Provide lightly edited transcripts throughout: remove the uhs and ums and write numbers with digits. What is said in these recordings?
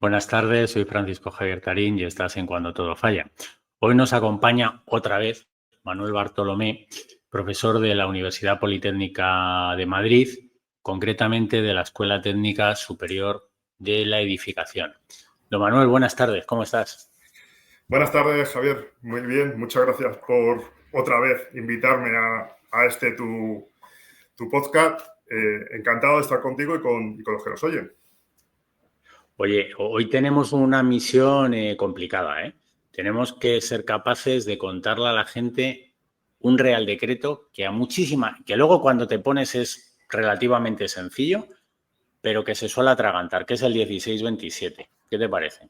Buenas tardes, soy Francisco Javier Tarín y estás en Cuando Todo Falla. Hoy nos acompaña otra vez Manuel Bartolomé, profesor de la Universidad Politécnica de Madrid, concretamente de la Escuela Técnica Superior de la Edificación. Don Manuel, buenas tardes, ¿cómo estás? Buenas tardes, Javier. Muy bien, muchas gracias por otra vez invitarme a este tu podcast. Encantado de estar contigo y con los que nos oyen. Oye, hoy tenemos una misión complicada, ¿eh? Tenemos que ser capaces de contarle a la gente un real decreto que que luego cuando te pones es relativamente sencillo, pero que se suele atragantar, que es el 1627. ¿Qué te parece?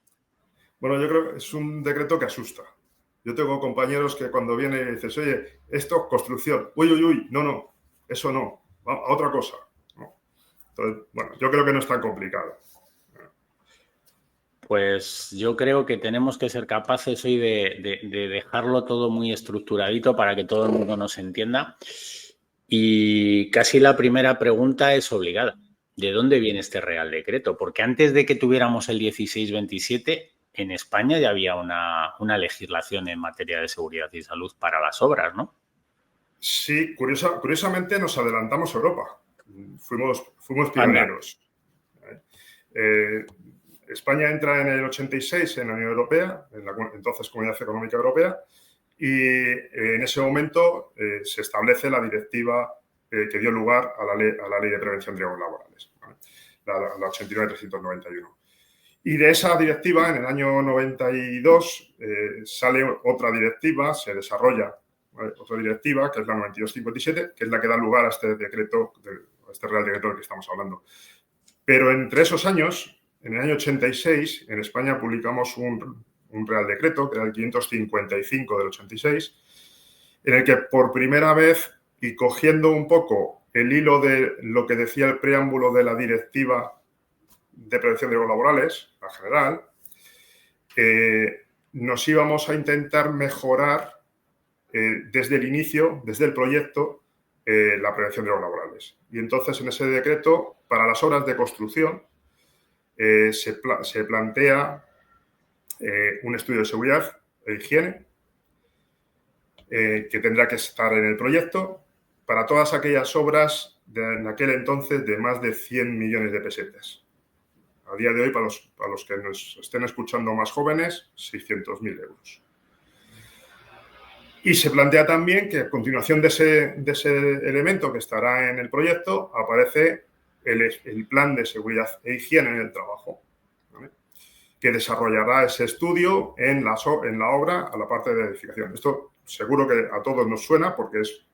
Bueno, yo creo que es un decreto que asusta. Yo tengo compañeros que cuando viene y dices, oye, esto, construcción, uy, no, eso no, a otra cosa. ¿No? Entonces, bueno, yo creo que no es tan complicado. Pues yo creo que tenemos que ser capaces hoy de dejarlo todo muy estructuradito para que todo el mundo nos entienda. Y casi la primera pregunta es obligada. ¿De dónde viene este Real Decreto? Porque antes de que tuviéramos el 1627, en España ya había una legislación en materia de seguridad y salud para las obras, ¿no? Sí, curiosamente nos adelantamos a Europa. Fuimos Anda. pioneros. España entra en el 86 en la Unión Europea, en la entonces Comunidad Económica Europea, y en ese momento se establece la directiva que dio lugar a la ley de prevención de riesgos laborales, ¿vale? la 89-391. Y de esa directiva, en el año 92, sale otra directiva, se desarrolla, ¿vale?, otra directiva, que es la 92-57, que es la que da lugar a este decreto, a este Real Decreto del que estamos hablando. Pero entre esos años, en el año 86, en España publicamos un Real Decreto, que era el 555 del 86, en el que por primera vez, y cogiendo un poco el hilo de lo que decía el preámbulo de la Directiva de Prevención de Riesgos Laborales, la general, nos íbamos a intentar mejorar desde el inicio, desde el proyecto, la prevención de riesgos laborales. Y entonces, en ese decreto, para las obras de construcción, se plantea un estudio de seguridad e higiene que tendrá que estar en el proyecto para todas aquellas obras en aquel entonces de más de 100 millones de pesetas. A día de hoy, para los que nos estén escuchando más jóvenes, 600.000 euros. Y se plantea también que a continuación de ese elemento que estará en el proyecto aparece el plan de seguridad e higiene en el trabajo, ¿vale?, que desarrollará ese estudio en la obra a la parte de edificación. Esto seguro que a todos nos suena porque es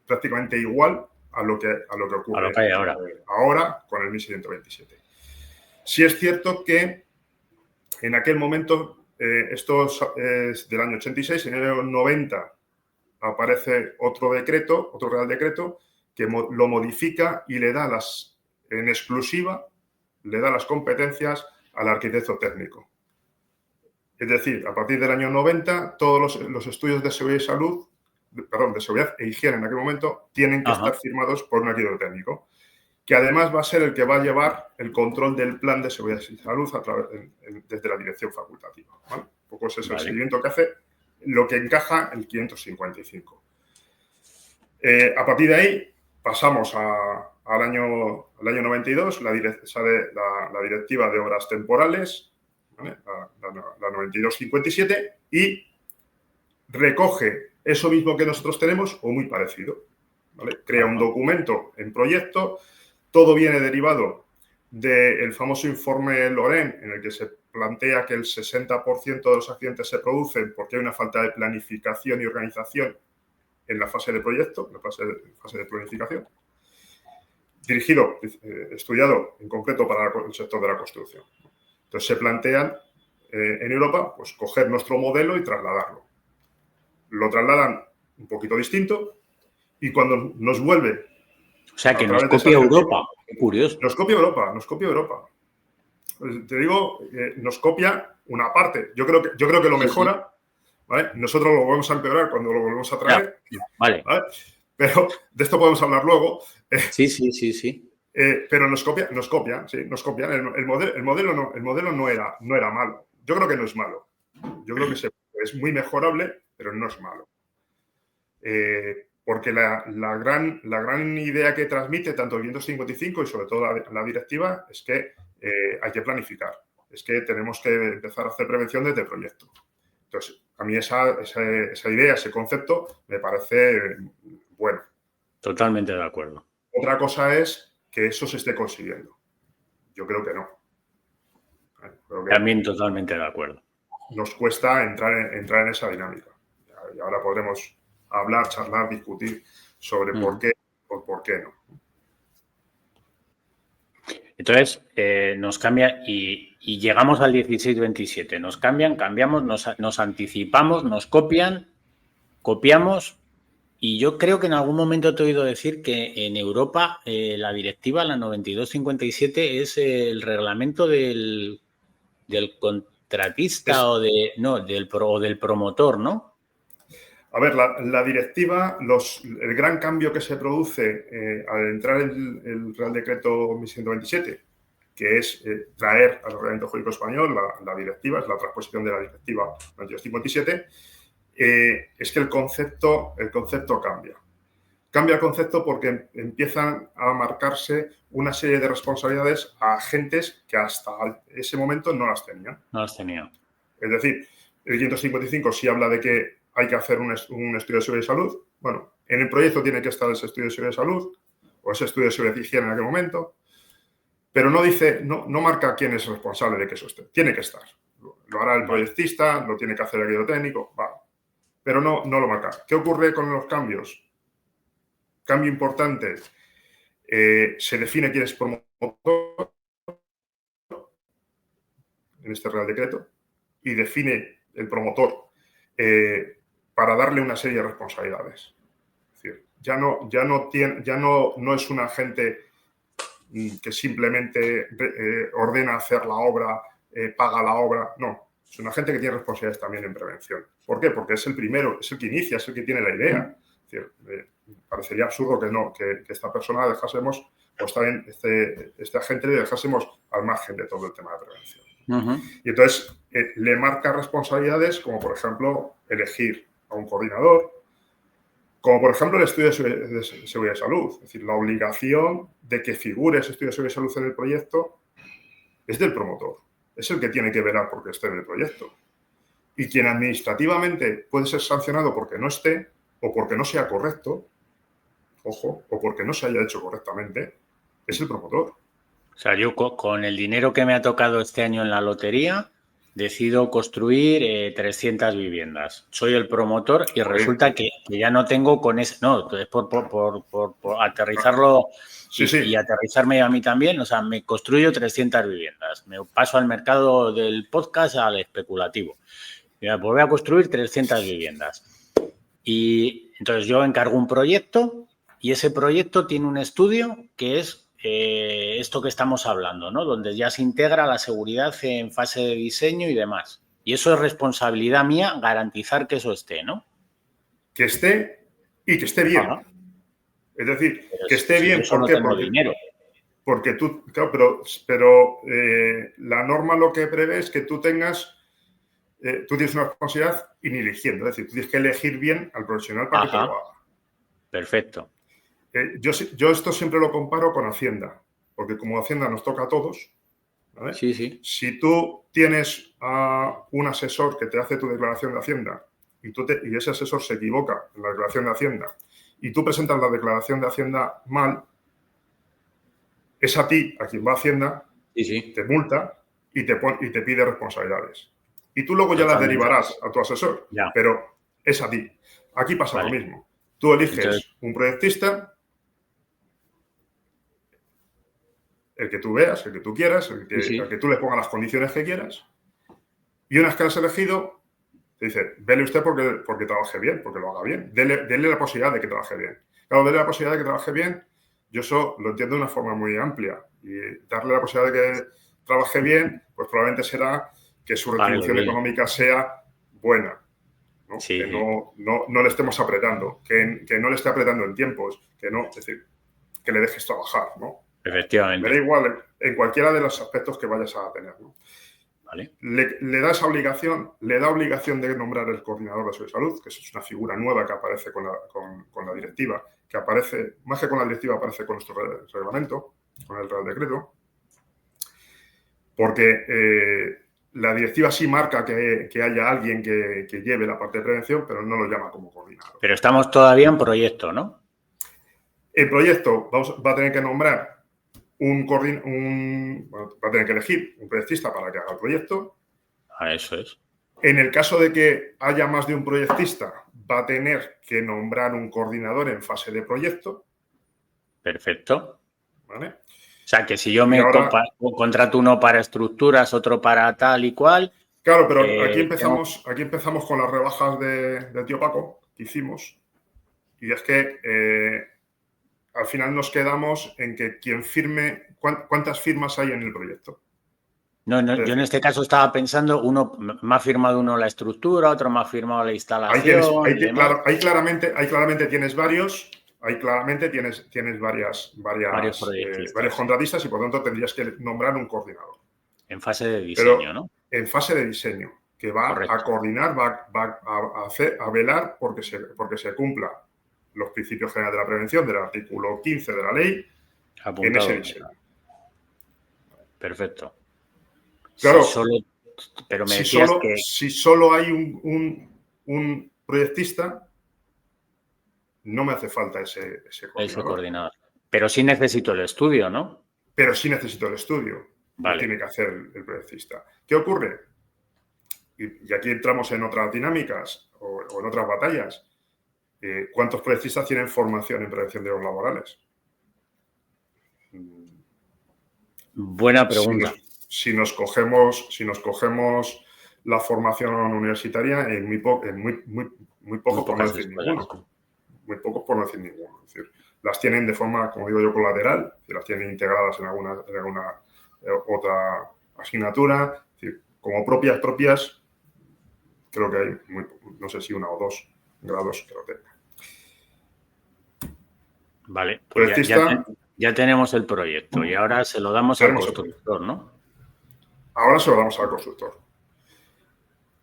prácticamente igual a lo que ocurre A lo que hay ahora con el 1127. Sí es cierto que en aquel momento, esto es del año 86, en el año 90 aparece otro decreto, otro Real Decreto, que lo modifica y le da en exclusiva, le da las competencias al arquitecto técnico. Es decir, a partir del año 90, todos los estudios de seguridad y salud, de seguridad e higiene en aquel momento, tienen que estar firmados por un arquitecto técnico, que además va a ser el que va a llevar el control del plan de seguridad y salud desde la dirección facultativa, ¿vale? Un poco ese es el seguimiento que hace, lo que encaja el 555. A partir de ahí pasamos al año 92, sale la directiva de obras temporales, ¿vale?, la 92-57, y recoge eso mismo que nosotros tenemos o muy parecido, ¿vale? Crea un documento en proyecto. Todo viene derivado del famoso informe Loren, en el que se plantea que el 60% de los accidentes se producen porque hay una falta de planificación y organización en la fase de proyecto, en la fase de planificación, estudiado en concreto para el sector de la construcción. Entonces se plantean en Europa, pues, coger nuestro modelo y trasladarlo. Lo trasladan un poquito distinto y cuando nos vuelve... O sea, que nos copia Europa. Qué curioso. Nos copia Europa. Pues te digo, nos copia una parte. Yo creo que lo mejora, ¿vale? Nosotros lo volvemos a empeorar cuando lo volvemos a traer. Vale. ¿Vale? Pero de esto podemos hablar luego. Sí. Pero nos copian, sí, nos copian. El modelo no era malo. Yo creo que no es malo. Yo creo que es muy mejorable, pero no es malo. Porque la gran idea que transmite tanto el 555 y sobre todo la directiva es que hay que planificar. Es que tenemos que empezar a hacer prevención desde el proyecto. Entonces, a mí esa idea, ese concepto, me parece bueno. Totalmente de acuerdo. Otra cosa es que eso se esté consiguiendo. Yo creo que no. También totalmente de acuerdo. Nos cuesta entrar en esa dinámica. Y ahora podremos hablar, charlar, discutir sobre por qué o por qué no. Entonces, nos cambia y llegamos al 16-27. Nos cambian, cambiamos, nos anticipamos, nos copian, copiamos. Y yo creo que en algún momento te he oído decir que en Europa la directiva, la 92-57, es el reglamento del contratista del promotor, ¿no? A ver, la directiva, el gran cambio que se produce al entrar el Real Decreto 1127, que es traer al ordenamiento jurídico español la directiva, es la transposición de la directiva 92-57, es que el concepto cambia. Cambia el concepto porque empiezan a marcarse una serie de responsabilidades a agentes que hasta ese momento no las tenían. No las tenían. Es decir, el 555 sí habla de que hay que hacer un estudio de seguridad y salud. Bueno, en el proyecto tiene que estar ese estudio de seguridad y salud o ese estudio de seguridad y higiene en aquel momento, pero no dice, no marca quién es responsable de que eso esté. Tiene que estar. Lo hará el proyectista, lo tiene que hacer el guía técnico, va. Pero no lo marca. ¿Qué ocurre con los cambios? Cambio importante. Se define quién es promotor en este Real Decreto y define el promotor para darle una serie de responsabilidades. Es decir, ya no es un agente que simplemente ordena hacer la obra, paga la obra. No, es un agente que tiene responsabilidades también en prevención. ¿Por qué? Porque es el primero, es el que inicia, es el que tiene la idea. Es decir, parecería absurdo que esta persona dejásemos, o está bien, este agente le dejásemos al margen de todo el tema de prevención. Y entonces le marca responsabilidades como, por ejemplo, elegir a un coordinador, como, por ejemplo, el estudio de seguridad y salud. Es decir, la obligación de que figure ese estudio de seguridad y salud en el proyecto es del promotor. Es el que tiene que velar porque esté en el proyecto. Y quien administrativamente puede ser sancionado porque no esté o porque no sea correcto, ojo, o porque no se haya hecho correctamente, es el promotor. O sea, yo con el dinero que me ha tocado este año en la lotería, decido construir 300 viviendas. Soy el promotor y resulta que ya no tengo con ese... No, es por aterrizarlo y aterrizarme a mí también. O sea, me construyo 300 viviendas. Me paso al mercado del podcast al especulativo. Pues voy a construir 300 viviendas. Y entonces yo encargo un proyecto y ese proyecto tiene un estudio que es esto que estamos hablando, ¿no? Donde ya se integra la seguridad en fase de diseño y demás. Y eso es responsabilidad mía garantizar que eso esté, ¿no? Que esté y que esté bien. Ajá. Es decir, que esté bien. ¿Por qué? Porque dinero. Porque tú, claro, pero la norma lo que prevé es que tú tengas, tú tienes una responsabilidad ineligiendo. Es decir, tú tienes que elegir bien al profesional para que te lo haga. Perfecto. Yo esto siempre lo comparo con Hacienda, porque como Hacienda nos toca a todos, ¿vale? Sí, sí. Si tú tienes a un asesor que te hace tu declaración de Hacienda y ese asesor se equivoca en la declaración de Hacienda y tú presentas la declaración de Hacienda mal, es a ti, a quien va a Hacienda, te multa y te pide responsabilidades. Y tú luego ya las derivarás a tu asesor, pero es a ti. Aquí pasa lo mismo. Tú eliges un proyectista, el que tú veas, el que tú quieras, el que tú le pongas las condiciones que quieras. Y una vez que lo has elegido, te dice, vele usted porque trabaje bien, porque lo haga bien. Dele la posibilidad de que trabaje bien. Claro, dele la posibilidad de que trabaje bien, yo eso lo entiendo de una forma muy amplia. Y darle la posibilidad de que trabaje bien, pues probablemente será que su retribución económica sea buena. ¿no? Sí. Que no le estemos apretando, que no le esté apretando en tiempos, es decir, que le dejes trabajar, ¿no? Efectivamente. Me da igual en cualquiera de los aspectos que vayas a tener, ¿no? Vale. Le da esa obligación, le da obligación de nombrar el coordinador de seguridad y salud, que es una figura nueva que aparece con la directiva, que aparece, más que con la directiva, aparece con nuestro reglamento, con el Real Decreto, porque la directiva sí marca que haya alguien que lleve la parte de prevención, pero no lo llama como coordinador. Pero estamos todavía en proyecto, ¿no? El proyecto va a tener que nombrar va a tener que elegir un proyectista para que haga el proyecto. Eso es. En el caso de que haya más de un proyectista, va a tener que nombrar un coordinador en fase de proyecto. Perfecto. ¿Vale? O sea, que si yo me contrato uno para estructuras, otro para tal y cual. Claro, pero aquí empezamos con las rebajas de tío Paco que hicimos. Y es que al final nos quedamos en que quien firme, ¿cuántas firmas hay en el proyecto? No, yo en este caso estaba pensando, uno me ha firmado uno la estructura, otro me ha firmado la instalación. Ahí claramente tienes varios. Ahí claramente tienes varios contratistas y por tanto tendrías que nombrar un coordinador. En fase de diseño, pero, ¿no? En fase de diseño, que va Correcto. A coordinar, va a velar porque se cumpla los principios generales de la prevención del artículo 15 de la ley apuntado en ese diseño. Perfecto. Claro, pero me decías que... Si solo hay un proyectista, no me hace falta ese coordinador. Pero sí necesito el estudio, ¿no? Pero sí necesito el estudio. Vale. Lo tiene que hacer el proyectista. ¿Qué ocurre? Y aquí entramos en otras dinámicas o en otras batallas. ¿Cuántos proyectistas tienen formación en prevención de riesgos laborales? Buena pregunta. Si nos cogemos la formación universitaria, muy pocos por no decir ninguno. Muy pocos por no decir ninguno. Es decir, las tienen de forma, como digo yo, colateral, las tienen integradas en alguna otra asignatura. Es decir, como propias, creo que hay, no sé si 1 o 2 grados que lo tengan. Vale, pues ya tenemos el proyecto y ahora se lo damos al constructor, ¿no? Ahora se lo damos al constructor.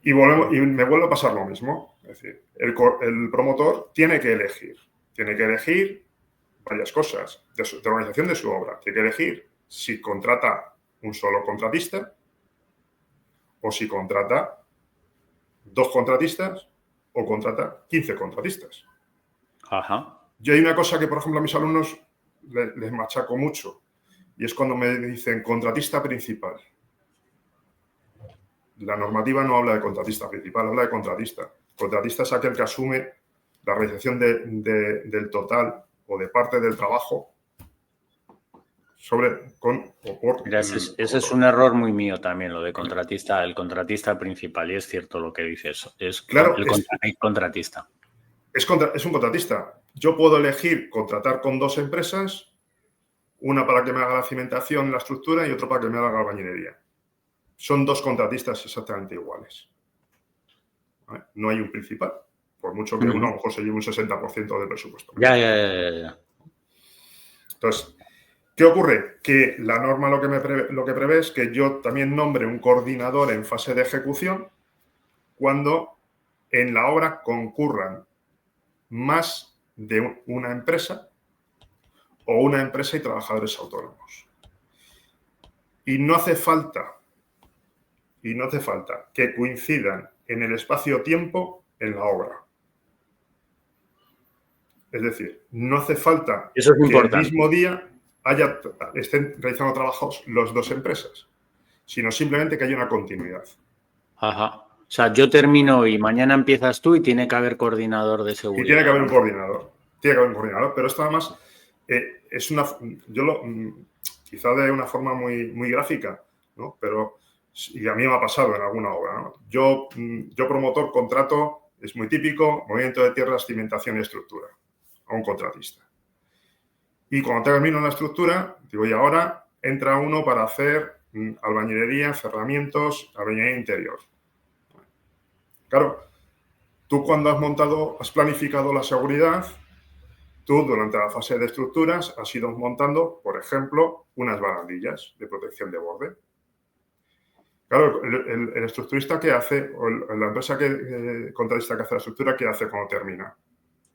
Y me vuelve a pasar lo mismo. Es decir, el promotor tiene que elegir varias cosas de la organización de su obra. Tiene que elegir si contrata un solo contratista o si contrata 2 contratistas o contrata 15 contratistas. Ajá. Yo hay una cosa que, por ejemplo, a mis alumnos les machaco mucho y es cuando me dicen contratista principal. La normativa no habla de contratista principal, habla de contratista. Contratista es aquel que asume la realización del total o de parte del trabajo Mira, ese es un error muy mío también, lo de contratista, el contratista principal, y es cierto lo que dices, el contratista. Es un contratista. Yo puedo elegir contratar con 2 empresas, una para que me haga la cimentación, la estructura y otra para que me haga la albañilería. Son 2 contratistas exactamente iguales. ¿Vale? No hay un principal, por mucho que uno a lo mejor se lleve un 60% del presupuesto. Ya. Entonces, ¿qué ocurre? Que la norma lo que prevé es que yo también nombre un coordinador en fase de ejecución cuando en la obra concurran más de una empresa o una empresa y trabajadores autónomos. Y no hace falta que coincidan en el espacio-tiempo en la obra. Es decir, no hace falta que el mismo día estén realizando trabajos las 2 empresas, sino simplemente que haya una continuidad. Ajá. O sea, yo termino y mañana empiezas tú y tiene que haber coordinador de seguridad. Y tiene que haber un coordinador. Pero esto además es quizá de una forma muy gráfica, ¿no? Pero y a mí me ha pasado en alguna obra, ¿no? Yo promotor contrato, es muy típico, movimiento de tierras, cimentación y estructura, a un contratista. Y cuando termino la estructura, digo, y ahora entra uno para hacer albañilería, cerramientos, albañilería interior. Claro, tú cuando has planificado la seguridad, tú durante la fase de estructuras has ido montando, por ejemplo, unas barandillas de protección de borde. Claro, el estructurista que hace, o la empresa contratista que hace la estructura, ¿qué hace cuando termina?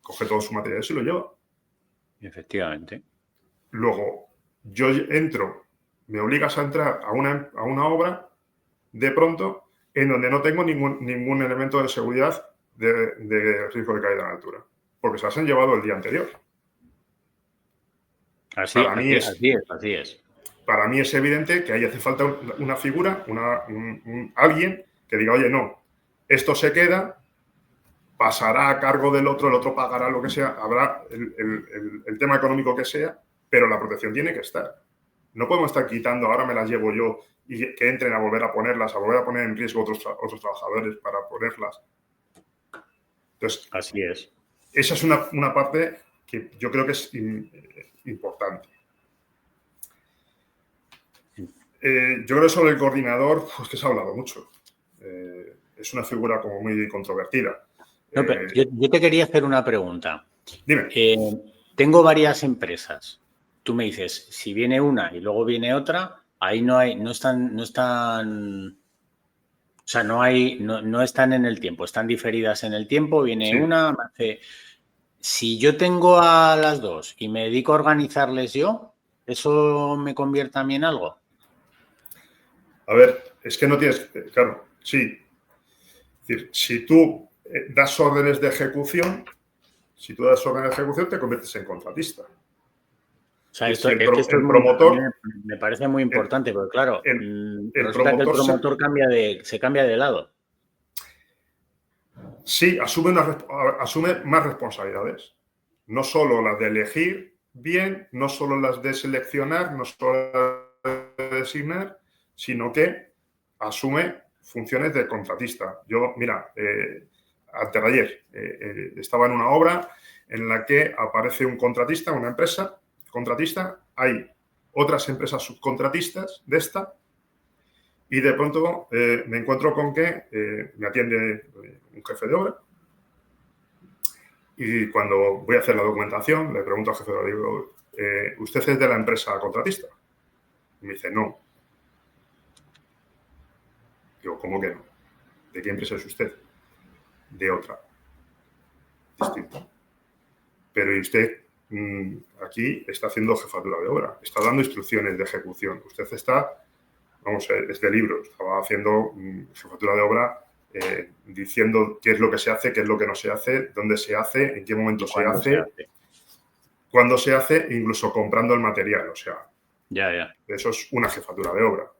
Coge todo su material y se lo lleva. Efectivamente. Luego, yo entro, me obligas a entrar a una obra de pronto en donde no tengo ningún elemento de seguridad de riesgo de caída en altura, porque se las han llevado el día anterior. Así es. Para mí es evidente que ahí hace falta una figura, alguien que diga, oye, no, esto se queda, pasará a cargo del otro, el otro pagará lo que sea, habrá el tema económico que sea, pero la protección tiene que estar. No podemos estar quitando, ahora me las llevo yo y que entren a volver a ponerlas, a volver a poner en riesgo otros trabajadores para ponerlas. Entonces, así es. Esa es una parte que yo creo que es importante. Yo creo que sobre el coordinador, pues que se ha hablado mucho. Es una figura como muy controvertida. No, pero yo te quería hacer una pregunta. Dime. Tengo varias empresas. Tú me dices, si viene una y luego viene otra, ahí no están, o sea, no están en el tiempo, están diferidas en el tiempo, viene una, si yo tengo a las dos y me dedico a organizarles yo, ¿eso me convierte a mí en algo? A ver, es que no tienes, claro, sí. Es decir, si tú das órdenes de ejecución, te conviertes en contratista. O sea, esto el promotor me parece muy importante, porque claro, resulta que el promotor se cambia de lado. Sí, asume más responsabilidades. No solo las de elegir bien, no solo las de seleccionar, no solo las de designar, sino que asume funciones de contratista. Yo, mira, antes de ayer estaba en una obra en la que aparece un contratista, una empresa contratista, hay otras empresas subcontratistas de esta y de pronto me encuentro con que me atiende un jefe de obra y cuando voy a hacer la documentación le pregunto al jefe de obra, digo, ¿usted es de la empresa contratista? Y me dice, no. Digo, ¿cómo que no? ¿De qué empresa es usted? De otra. Distinta. Pero ¿y usted aquí está haciendo jefatura de obra? Está dando instrucciones de ejecución. Usted está, es de libro, estaba haciendo jefatura de obra diciendo qué es lo que se hace, qué es lo que no se hace, dónde se hace, en qué momento se hace, cuándo se hace, incluso comprando el material. O sea, eso es una jefatura de obra.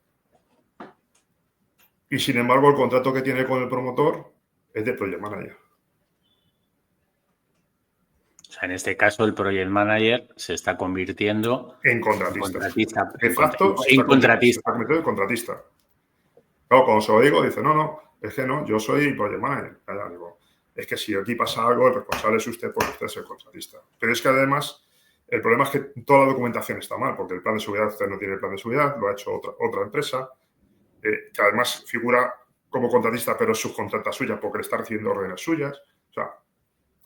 Y sin embargo, el contrato que tiene con el promotor es de project manager. O sea, en este caso, el project manager se está convirtiendo en contratista. De facto, en contratista. Se está convirtiendo en contratista. Claro, cuando se lo digo, dice, no, es que no, yo soy project manager. Digo, es que si aquí pasa algo, el responsable es usted porque usted es el contratista. Pero es que además, el problema es que toda la documentación está mal, porque el plan de seguridad, usted no tiene el plan de seguridad, lo ha hecho otra empresa, que además figura como contratista, pero es subcontrata suya porque le está recibiendo órdenes suyas. O sea,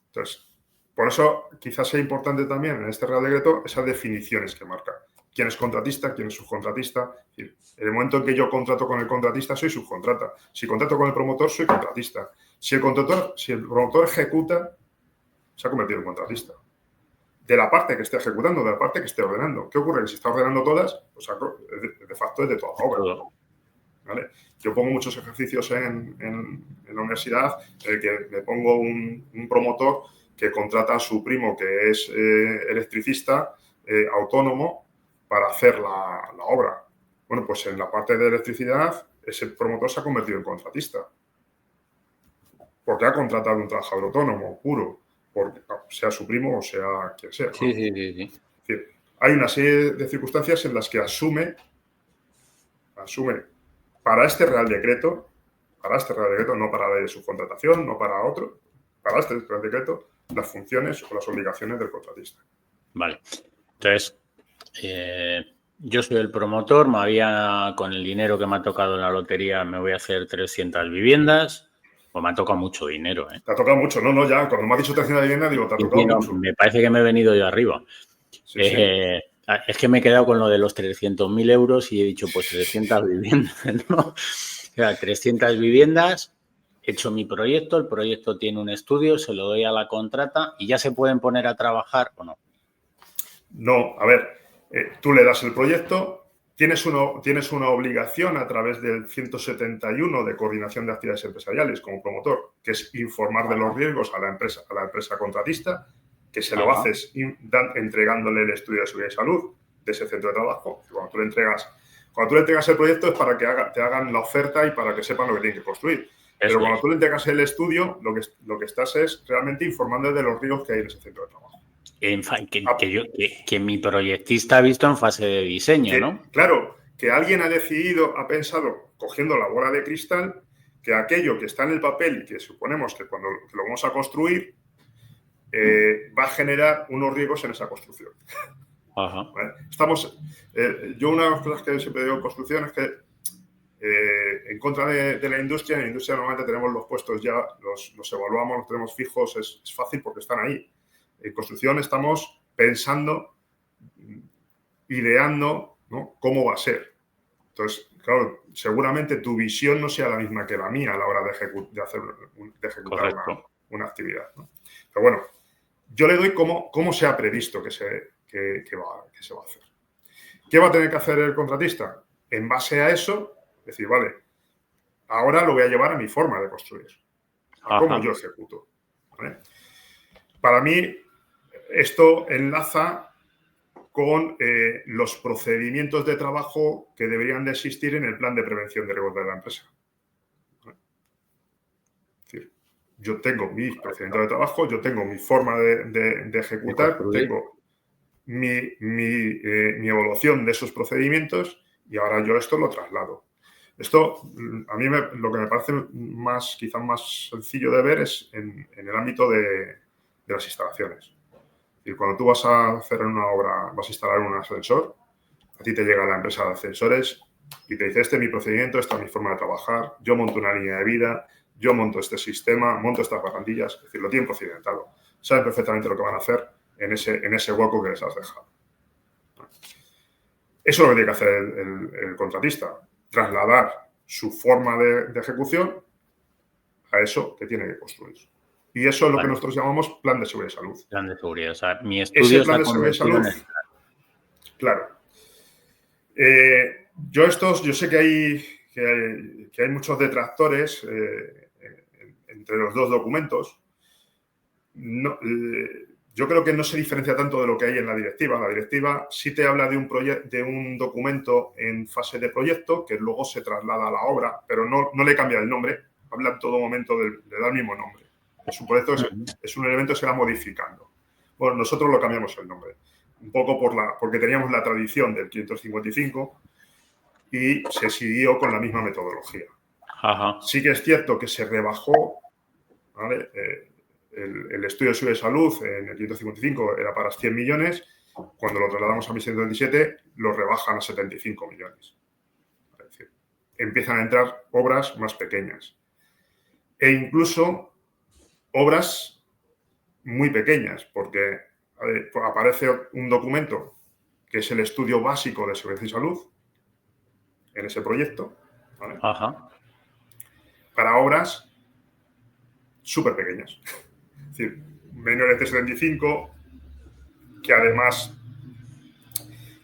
entonces, por eso quizás sea importante también en este Real Decreto esas definiciones que marca. ¿Quién es contratista? ¿Quién es subcontratista? En el momento en que yo contrato con el contratista, soy subcontrata. Si contrato con el promotor, soy contratista. Si el promotor ejecuta, se ha convertido en contratista. De la parte que esté ejecutando, de la parte que esté ordenando. ¿Qué ocurre? Que si está ordenando todas, pues de facto es de toda la obra. ¿Vale? Yo pongo muchos ejercicios en la universidad en el que me pongo un promotor que contrata a su primo, que es electricista, autónomo, para hacer la obra. Bueno, pues en la parte de electricidad, ese promotor se ha convertido en contratista. Porque ha contratado un trabajador autónomo, puro, sea su primo o sea quien sea. ¿no? Sí. Es decir, hay una serie de circunstancias en las que asume para este Real Decreto, no para la de subcontratación, no para otro, para este Real Decreto, las funciones o las obligaciones del contratista. Vale. Entonces, yo soy el promotor, con el dinero que me ha tocado en la lotería me voy a hacer 300 viviendas. Pues me ha tocado mucho dinero, ¿eh? Te ha tocado mucho. No, ya, cuando me has dicho 300 viviendas, digo, te ha tocado No, mucho. me parece que me he venido yo arriba. Sí, sí. Es que me he quedado con lo de los 300.000 euros y he dicho, pues 300 viviendas, ¿no? O sea, 300 viviendas, he hecho mi proyecto, el proyecto tiene un estudio, se lo doy a la contrata y ya se pueden poner a trabajar o no. No, a ver, tú le das el proyecto, tienes una obligación a través del 171 de coordinación de actividades empresariales como promotor, que es informar de los riesgos a la empresa contratista, que se lo haces entregándole el estudio de seguridad y salud de ese centro de trabajo. Cuando tú le entregas el proyecto es para que te hagan la oferta y para que sepan lo que tienen que construir. Pero cuando tú le entregas el estudio, lo que estás es realmente informando de los riesgos que hay en ese centro de trabajo. Que mi proyectista ha visto en fase de diseño, ¿no? Claro, que alguien ha pensado, cogiendo la bola de cristal, que aquello que está en el papel y que suponemos que cuando lo vamos a construir va a generar unos riesgos en esa construcción. Ajá. ¿Vale? Yo una de las cosas que siempre digo en construcción es que en contra de la industria, en la industria normalmente tenemos los puestos ya, los evaluamos, los tenemos fijos, es fácil porque están ahí. En construcción estamos pensando, ideando, ¿no?, cómo va a ser. Entonces, claro, seguramente tu visión no sea la misma que la mía a la hora de ejecutar una actividad, ¿no? Pero bueno, yo le doy cómo se ha previsto que se va a hacer. ¿Qué va a tener que hacer el contratista? En base a eso, decir, vale, ahora lo voy a llevar a mi forma de construir, a cómo yo ejecuto, ¿vale? Para mí, esto enlaza con los procedimientos de trabajo que deberían de existir en el plan de prevención de riesgos de la empresa. Es decir, yo tengo mis procedimientos de trabajo, yo tengo mi forma de ejecutar, tengo mi evaluación de esos procedimientos y ahora yo esto lo traslado. Esto, a mí lo que me parece quizás más sencillo de ver es en el ámbito de las instalaciones. Y cuando tú vas a hacer una obra, vas a instalar un ascensor, a ti te llega la empresa de ascensores y te dice, este es mi procedimiento, esta es mi forma de trabajar, yo monto una línea de vida, yo monto este sistema, monto estas barandillas, es decir, lo tienen procedimentado. Saben perfectamente lo que van a hacer en ese hueco que les has dejado. Eso es lo que tiene que hacer el contratista, trasladar su forma de ejecución a eso que tiene que construir. Y eso es lo que nosotros llamamos plan de seguridad y salud. Plan de seguridad. O sea, mi estudio ese plan de seguridad y salud. Claro. Yo sé que hay muchos detractores entre los dos documentos. No, yo creo que no se diferencia tanto de lo que hay en la directiva. La directiva sí te habla de un documento en fase de proyecto que luego se traslada a la obra, pero no le cambia el nombre. Habla en todo momento le da el mismo nombre. Es un proyecto, es un elemento que se va modificando. Bueno, nosotros lo cambiamos el nombre. Un poco porque teníamos la tradición del 555 y se siguió con la misma metodología. Ajá. Sí que es cierto que se rebajó, ¿vale? El estudio de seguridad y salud en el 555 era para 100 millones, cuando lo trasladamos a 1127 lo rebajan a 75 millones. Es decir, empiezan a entrar obras más pequeñas e incluso obras muy pequeñas, porque aparece un documento que es el estudio básico de seguridad y salud en ese proyecto, ¿vale? Ajá. Para obras súper pequeñas. Es decir, menores de 75, que además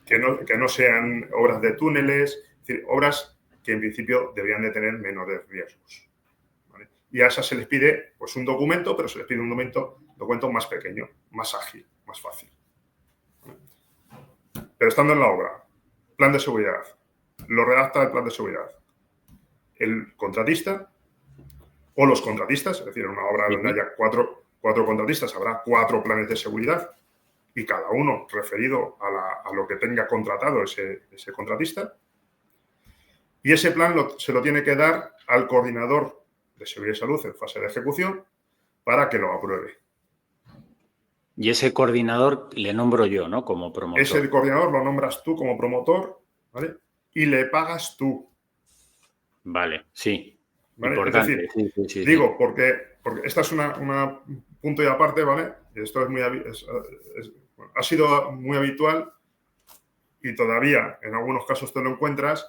que no sean obras de túneles, es decir, obras que en principio deberían de tener menores riesgos, ¿vale? Y a esas se les pide pues un documento, pero se les pide un documento más pequeño, más ágil, más fácil, ¿vale? Pero estando en la obra, plan de seguridad, lo redacta el plan de seguridad el contratista o los contratistas, es decir, en una obra donde haya cuatro contratistas habrá 4 planes de seguridad y cada uno referido a lo que tenga contratado ese contratista. Y ese plan se lo tiene que dar al coordinador de seguridad y salud en fase de ejecución para que lo apruebe. Y ese coordinador le nombro yo, ¿no? Como promotor. Ese coordinador lo nombras tú como promotor, ¿vale? Y le pagas tú. Vale, sí. ¿vale? Importante, Es decir, digo, porque esta es una punto y aparte, ¿vale? Esto ha sido muy habitual y todavía en algunos casos te lo encuentras,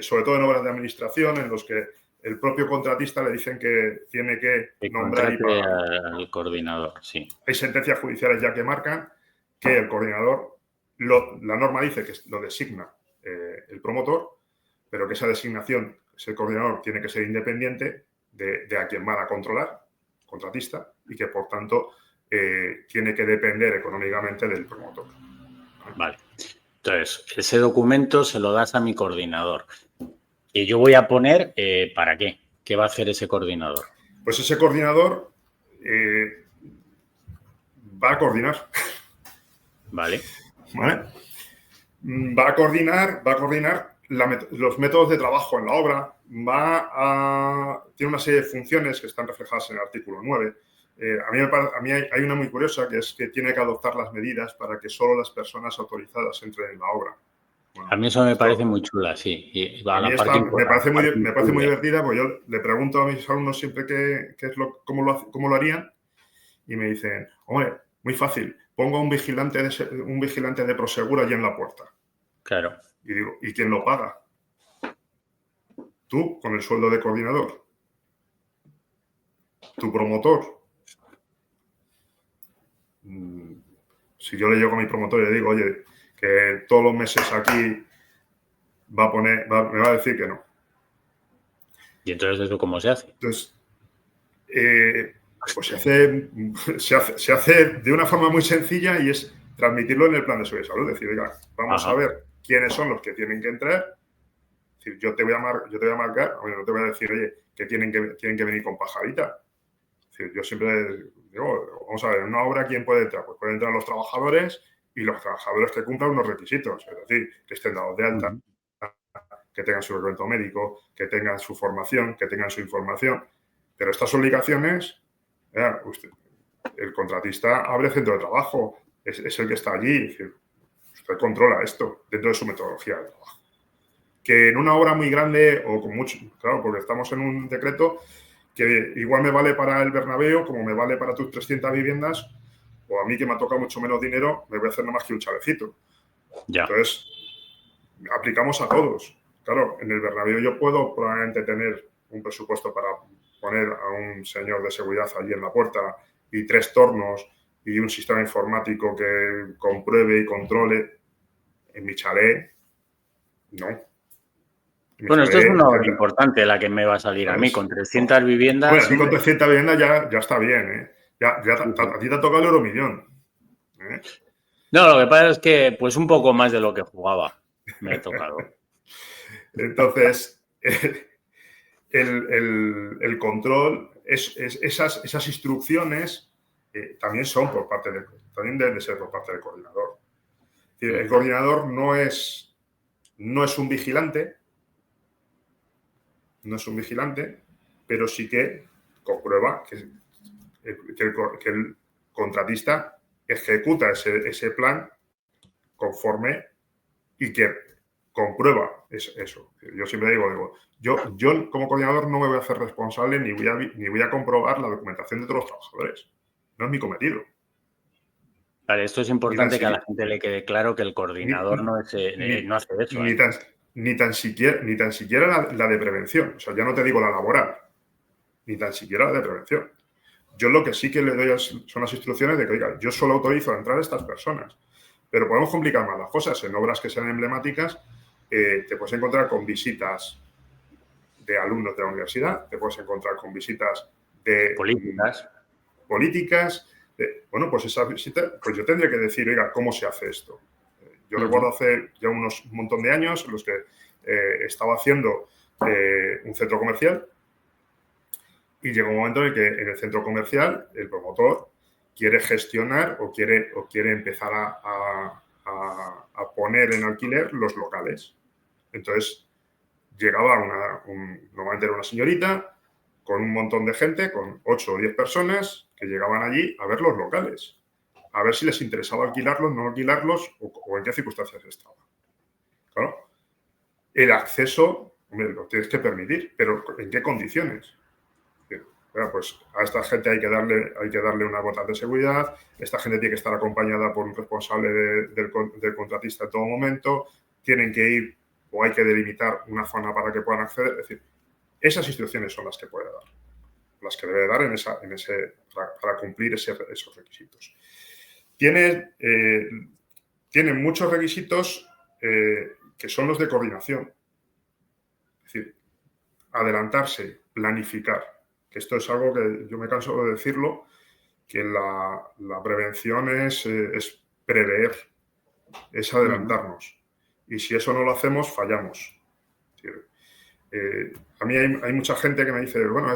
sobre todo en obras de administración, en los que el propio contratista le dicen que tiene que nombrar y pagar. Al coordinador, sí. Hay sentencias judiciales ya que marcan que el coordinador, la norma dice que lo designa el promotor, pero que esa designación, ese coordinador, tiene que ser independiente de a quien va a controlar, contratista, y que por tanto tiene que depender económicamente del promotor. Vale. Entonces, ese documento se lo das a mi coordinador. Y yo voy a poner, ¿para qué? ¿Qué va a hacer ese coordinador? Pues ese coordinador va a coordinar. Vale. ¿Vale? Va a coordinar los métodos de trabajo en la obra, tiene una serie de funciones que están reflejadas en el artículo 9. A mí hay una muy curiosa, que es que tiene que adoptar las medidas para que solo las personas autorizadas entren en la obra. Bueno, a mí eso me parece muy chula, sí. Y a mí me parece muy divertida, porque yo le pregunto a mis alumnos siempre cómo lo harían, y me dicen, hombre, muy fácil, pongo un vigilante de Prosegur allí en la puerta. Claro. Y digo, ¿y quién lo paga? Tú, con el sueldo de coordinador. Tu promotor. Si yo le llego a mi promotor y le digo, oye, que todos los meses aquí me va a decir que no. ¿Y entonces eso cómo se hace? Entonces, pues se hace de una forma muy sencilla, y es transmitirlo en el plan de seguridad y salud. Es decir, oiga, vamos a ver quiénes son los que tienen que entrar. Es decir, yo te voy a marcar, no te voy a decir, oye, que tienen que venir con pajarita. Es decir, yo siempre digo, vamos a ver, en una obra, ¿quién puede entrar? Pues pueden entrar los trabajadores, y los trabajadores que cumplan unos requisitos. Es decir, que estén dados de alta, que tengan su documento médico, que tengan su formación, que tengan su información. Pero estas obligaciones, el contratista abre centro de trabajo, es el que está allí. Es decir, usted controla esto dentro de su metodología de trabajo. Que en una obra muy grande, o con mucho, claro, porque estamos en un decreto que igual me vale para el Bernabéu, como me vale para tus 300 viviendas, o a mí, que me ha tocado mucho menos dinero, me voy a hacer nada más que un chalecito. Ya. Entonces, aplicamos a todos. Claro, en el Bernabéu yo puedo probablemente tener un presupuesto para poner a un señor de seguridad allí en la puerta, y 3 tornos y un sistema informático que compruebe y controle. En mi chalet, no. Bueno, esto es una obra importante, la que me va a salir a mí, con 300 viviendas. Bueno, a ti con 300 viviendas ya está bien, ¿eh? A ti te ha tocado el Euromillón. No, lo que pasa es que, pues, un poco más de lo que jugaba me ha tocado. Entonces, el control, esas instrucciones también deben de ser por parte del coordinador. Es decir, el coordinador no es un vigilante, pero sí que comprueba que el contratista ejecuta ese plan conforme, y que comprueba eso. Yo siempre digo, yo como coordinador no me voy a hacer responsable ni voy a comprobar la documentación de todos los trabajadores. No es mi cometido. Vale, esto es importante que a la gente le quede claro que el coordinador no hace eso. Ni tan siquiera la de prevención. O sea, ya no te digo la laboral, ni tan siquiera la de prevención. Yo lo que sí que le doy son las instrucciones de que, oiga, yo solo autorizo a entrar a estas personas. Pero podemos complicar más las cosas. En obras que sean emblemáticas, te puedes encontrar con visitas de alumnos de la universidad, te puedes encontrar con visitas de políticas. Bueno, pues esa visita, pues yo tendría que decir, oiga, ¿cómo se hace esto? Yo recuerdo hace ya un montón de años en los que estaba haciendo un centro comercial, y llegó un momento en el que en el centro comercial el promotor quiere gestionar o quiere empezar a poner en alquiler los locales. Entonces, llegaba normalmente era una señorita con un montón de gente, con 8 o 10 personas que llegaban allí a ver los locales, a ver si les interesaba alquilarlos, no alquilarlos, o en qué circunstancias estaban. Claro, el acceso Hombre, lo tienes que permitir, pero ¿en qué condiciones? Bueno, pues a esta gente hay que darle unas botas de seguridad, esta gente tiene que estar acompañada por un responsable del contratista en todo momento, tienen que ir o hay que delimitar una zona para que puedan acceder. Es decir, esas instrucciones son las que puede dar, las que debe dar para cumplir esos requisitos. Tiene muchos requisitos que son los de coordinación. Es decir, adelantarse, planificar. Que esto es algo que yo me canso de decirlo, que la prevención es prever, es adelantarnos. Y si eso no lo hacemos, fallamos. A mí hay mucha gente que me dice, bueno,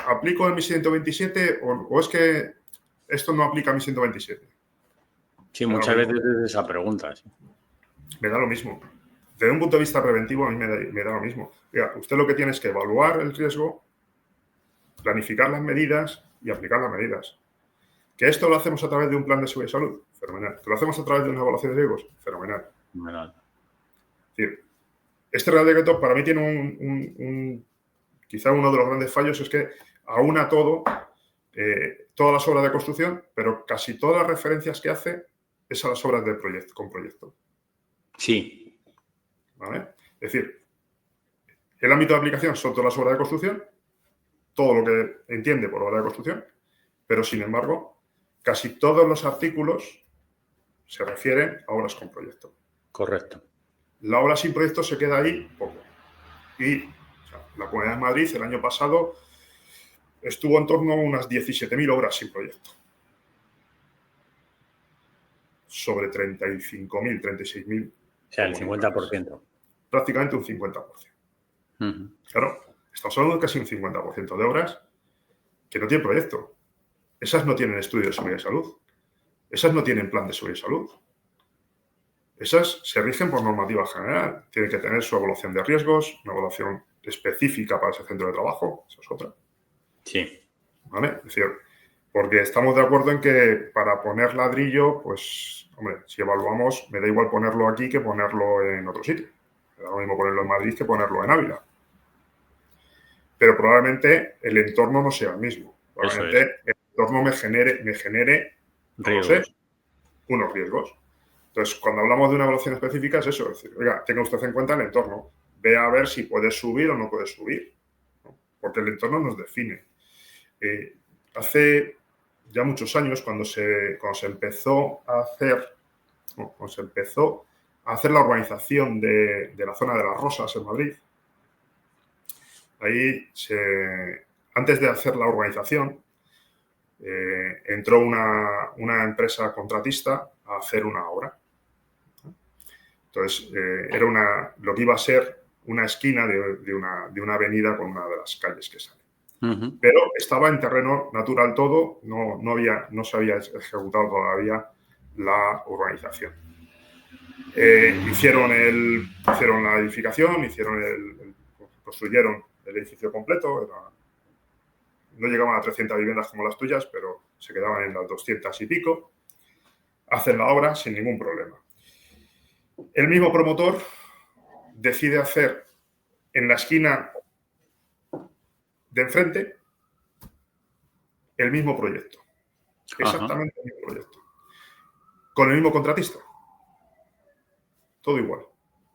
¿aplico el MI 127 o es que esto no aplica a MI 127? Sí, muchas veces es esa pregunta. Sí. Me da lo mismo. Desde un punto de vista preventivo, a mí me da lo mismo. Oiga, usted lo que tiene es que evaluar el riesgo, planificar las medidas y aplicar las medidas. ¿Que esto lo hacemos a través de un plan de seguridad y salud? Fenomenal. ¿Que lo hacemos a través de una evaluación de riesgos? Fenomenal. Fenomenal. Es decir, este Real Decreto para mí tiene quizá uno de los grandes fallos es que aúna todo, todas las obras de construcción, pero casi todas las referencias que hace es a las obras de con proyecto. Sí. ¿Vale? Es decir, el ámbito de aplicación son todas las obras de construcción, todo lo que entiende por obra de construcción, pero sin embargo, casi todos los artículos se refieren a obras con proyecto. Correcto. La obra sin proyecto se queda ahí poco. Y la Comunidad de Madrid el año pasado estuvo en torno a unas 17.000 obras sin proyecto. Sobre 35.000, 36.000. O sea, el 50%. Prácticamente un 50%. Claro, estamos hablando de casi un 50% de obras que no tienen proyecto. Esas no tienen estudio de seguridad y salud. Esas no tienen plan de seguridad y salud. Esas se rigen por normativa general. Tienen que tener su evaluación de riesgos, una evaluación específica para ese centro de trabajo. Esa es otra. Sí. ¿Vale? Es decir, porque estamos de acuerdo en que para poner ladrillo, pues, hombre, si evaluamos, me da igual ponerlo aquí que ponerlo en otro sitio. Me da lo mismo ponerlo en Madrid que ponerlo en Ávila. Pero probablemente el entorno no sea el mismo. Probablemente el entorno me genere no sé, unos riesgos. Entonces, cuando hablamos de una evaluación específica es eso, es decir, oiga, tenga usted en cuenta el entorno, vea a ver si puede subir o no puede subir, ¿no? Porque el entorno nos define. Hace ya muchos años, cuando se empezó a hacer la urbanización de la zona de Las Rosas en Madrid, ahí antes de hacer la urbanización, entró una empresa contratista a hacer una obra. Entonces, era lo que iba a ser una esquina de una avenida con una de las calles que sale. Pero estaba en terreno natural todo, no se había ejecutado todavía la urbanización. Hicieron la edificación, construyeron el edificio completo, no llegaban a 300 viviendas como las tuyas, pero se quedaban en las 200 y pico. Hacen la obra sin ningún problema. El mismo promotor decide hacer en la esquina de enfrente el mismo proyecto. Exactamente el mismo proyecto. Con el mismo contratista. Todo igual.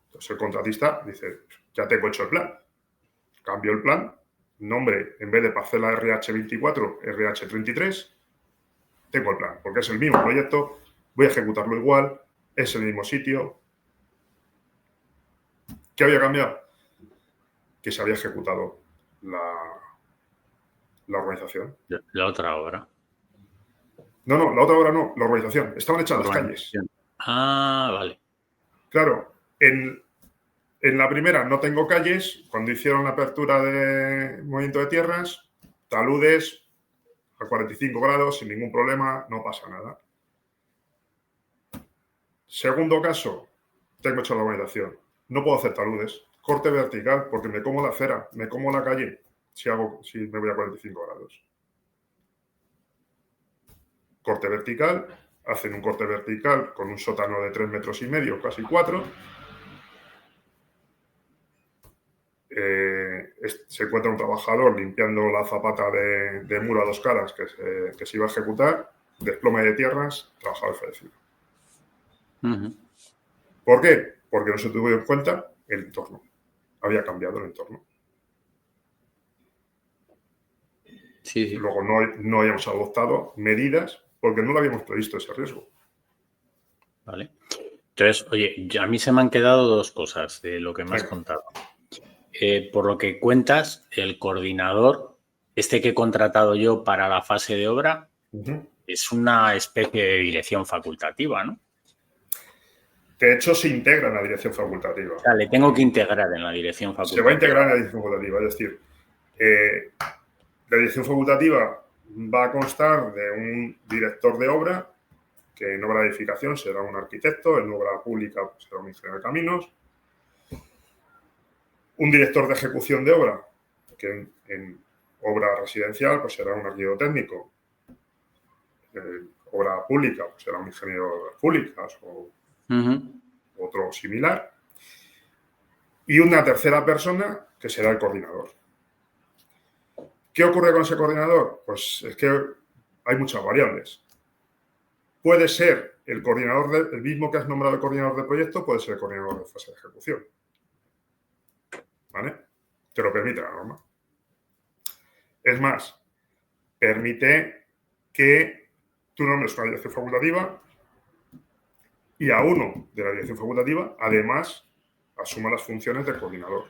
Entonces el contratista dice, ya tengo hecho el plan. Cambio el plan. Nombre, en vez de parcela RH24, RH33, tengo el plan, porque es el mismo proyecto, voy a ejecutarlo igual, es el mismo sitio. ¿Qué había cambiado? Que se había ejecutado la urbanización. La otra obra. No, la otra obra no, la urbanización. Estaban hechas las calles. Ah, vale. Claro, en la primera no tengo calles. Cuando hicieron la apertura de movimiento de tierras, taludes a 45 grados, sin ningún problema, no pasa nada. Segundo caso, tengo hecho la urbanización. No puedo hacer taludes. Corte vertical, porque me como la acera, me como la calle si me voy a 45 grados. Corte vertical, hacen un corte vertical con un sótano de 3,5 metros, casi 4. se encuentra un trabajador limpiando la zapata de muro a 2 caras que se iba a ejecutar, desplome de tierras, trabajador fallecido. ¿Por qué? Porque no se tuvo en cuenta el entorno. Había cambiado el entorno. Sí. Luego no habíamos adoptado medidas porque no lo habíamos previsto ese riesgo. Vale. Entonces, oye, a mí se me han quedado 2 cosas de lo que me has contado. Por lo que cuentas, el coordinador, este que he contratado yo para la fase de obra, es una especie de dirección facultativa, ¿no? De hecho, se integra en la dirección facultativa. O sea, le tengo que integrar en la dirección facultativa. Se va a integrar en la dirección facultativa, es decir, la dirección facultativa va a constar de un director de obra, que en obra de edificación será un arquitecto, en obra pública será un ingeniero de caminos, un director de ejecución de obra, que en obra residencial pues será un arquitecto técnico, en obra pública pues será un ingeniero de públicas o otro similar, y una tercera persona que será el coordinador. ¿Qué ocurre con ese coordinador? Pues es que hay muchas variables. Puede ser el coordinador, el mismo que has nombrado el coordinador de proyecto, puede ser el coordinador de fase de ejecución. ¿Vale? Te lo permite la norma. Es más, permite que tú nombres una dirección facultativa y a uno de la dirección facultativa, además, asuma las funciones del coordinador.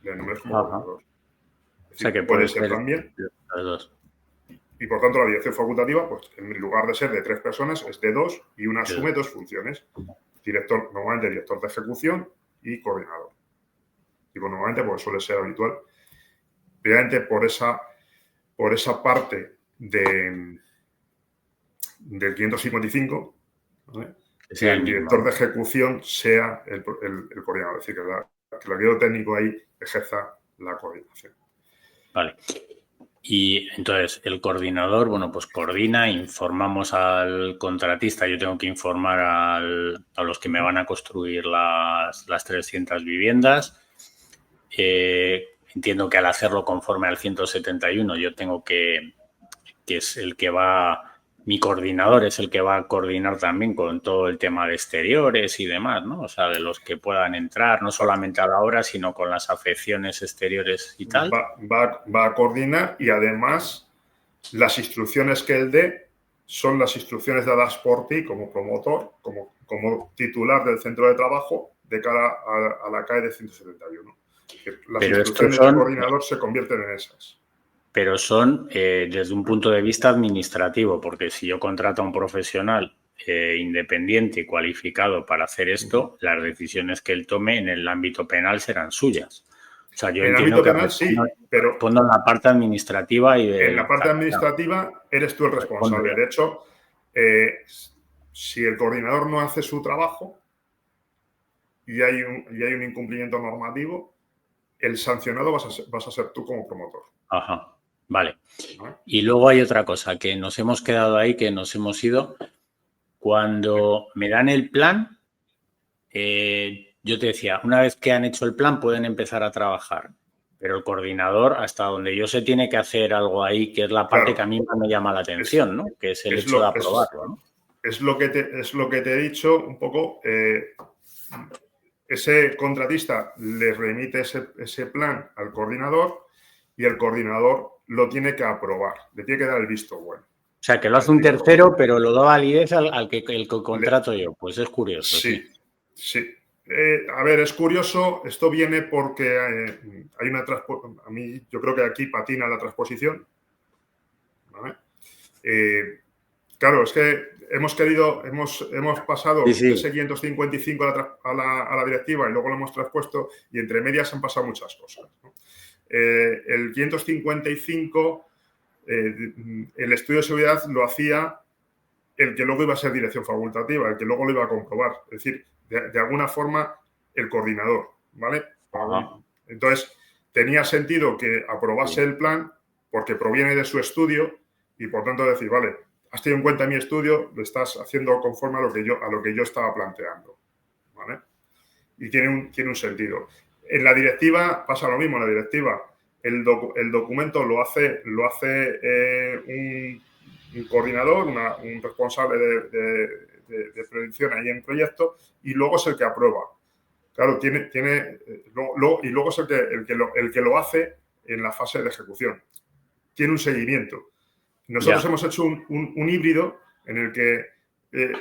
Le nombres como coordinador. Es decir, o sea, que puede ser también los 2. Y por tanto, la dirección facultativa, pues en lugar de ser de 3 personas, es de 2 y una asume 2 funciones. Normalmente director de ejecución y coordinador. Digo normalmente porque suele ser habitual. Precisamente por esa parte del 555, ¿vale? Que el director de ejecución sea el coordinador. Es decir, que el arquitecto técnico ahí ejerza la coordinación. Vale. Y entonces el coordinador, bueno, pues coordina, informamos al contratista, yo tengo que informar a los que me van a construir las 300 viviendas. Entiendo que al hacerlo conforme al 171 yo tengo que es el que mi coordinador es el que va a coordinar también con todo el tema de exteriores y demás, ¿no? O sea, de los que puedan entrar, no solamente a la obra, sino con las afecciones exteriores y tal. Va a coordinar y además las instrucciones que él dé son las instrucciones dadas por ti como promotor, como titular del centro de trabajo de cara a la CAE de 171. Las instrucciones del coordinador se convierten en esas. Pero son desde un punto de vista administrativo, porque si yo contrato a un profesional independiente y cualificado para hacer esto, las decisiones que él tome en el ámbito penal serán suyas. O sea, yo entiendo que penal, sí, pero respondo en la parte administrativa y en la parte administrativa eres tú el responsable. De hecho, si el coordinador no hace su trabajo y hay un incumplimiento normativo, el sancionado vas a ser tú como promotor. Ajá, vale. Y luego hay otra cosa, que nos hemos quedado ahí, que nos hemos ido. Cuando me dan el plan, yo te decía, una vez que han hecho el plan pueden empezar a trabajar. Pero el coordinador, hasta donde yo sé, tiene que hacer algo ahí, que es la parte que a mí me llama la atención, ¿no? Que es el hecho de aprobarlo, ¿no? Es lo que te he dicho un poco. Ese contratista le remite ese plan al coordinador y el coordinador lo tiene que aprobar, le tiene que dar el visto bueno. O sea, que lo hace un tercero, pero lo da validez al que contrato yo. Pues es curioso. Sí. A ver, es curioso. Esto viene porque hay una transposición. A mí, yo creo que aquí patina la transposición. ¿Vale? Claro, es que hemos pasado ese 555 a la directiva y luego lo hemos traspuesto y entre medias han pasado muchas cosas, ¿no? El 555, el estudio de seguridad lo hacía el que luego iba a ser dirección facultativa, el que luego lo iba a comprobar. Es decir, de alguna forma, el coordinador, ¿vale? Entonces, tenía sentido que aprobase el plan porque proviene de su estudio y, por tanto, decir, vale, has tenido en cuenta mi estudio, lo estás haciendo conforme a lo que yo estaba planteando, ¿vale? Y tiene un sentido. En la directiva pasa lo mismo. En la directiva el documento lo hace un coordinador, un responsable de predicción ahí en proyecto, y luego es el que aprueba. Claro, y luego es el que lo hace en la fase de ejecución. Tiene un seguimiento. Nosotros hemos hecho un híbrido en el que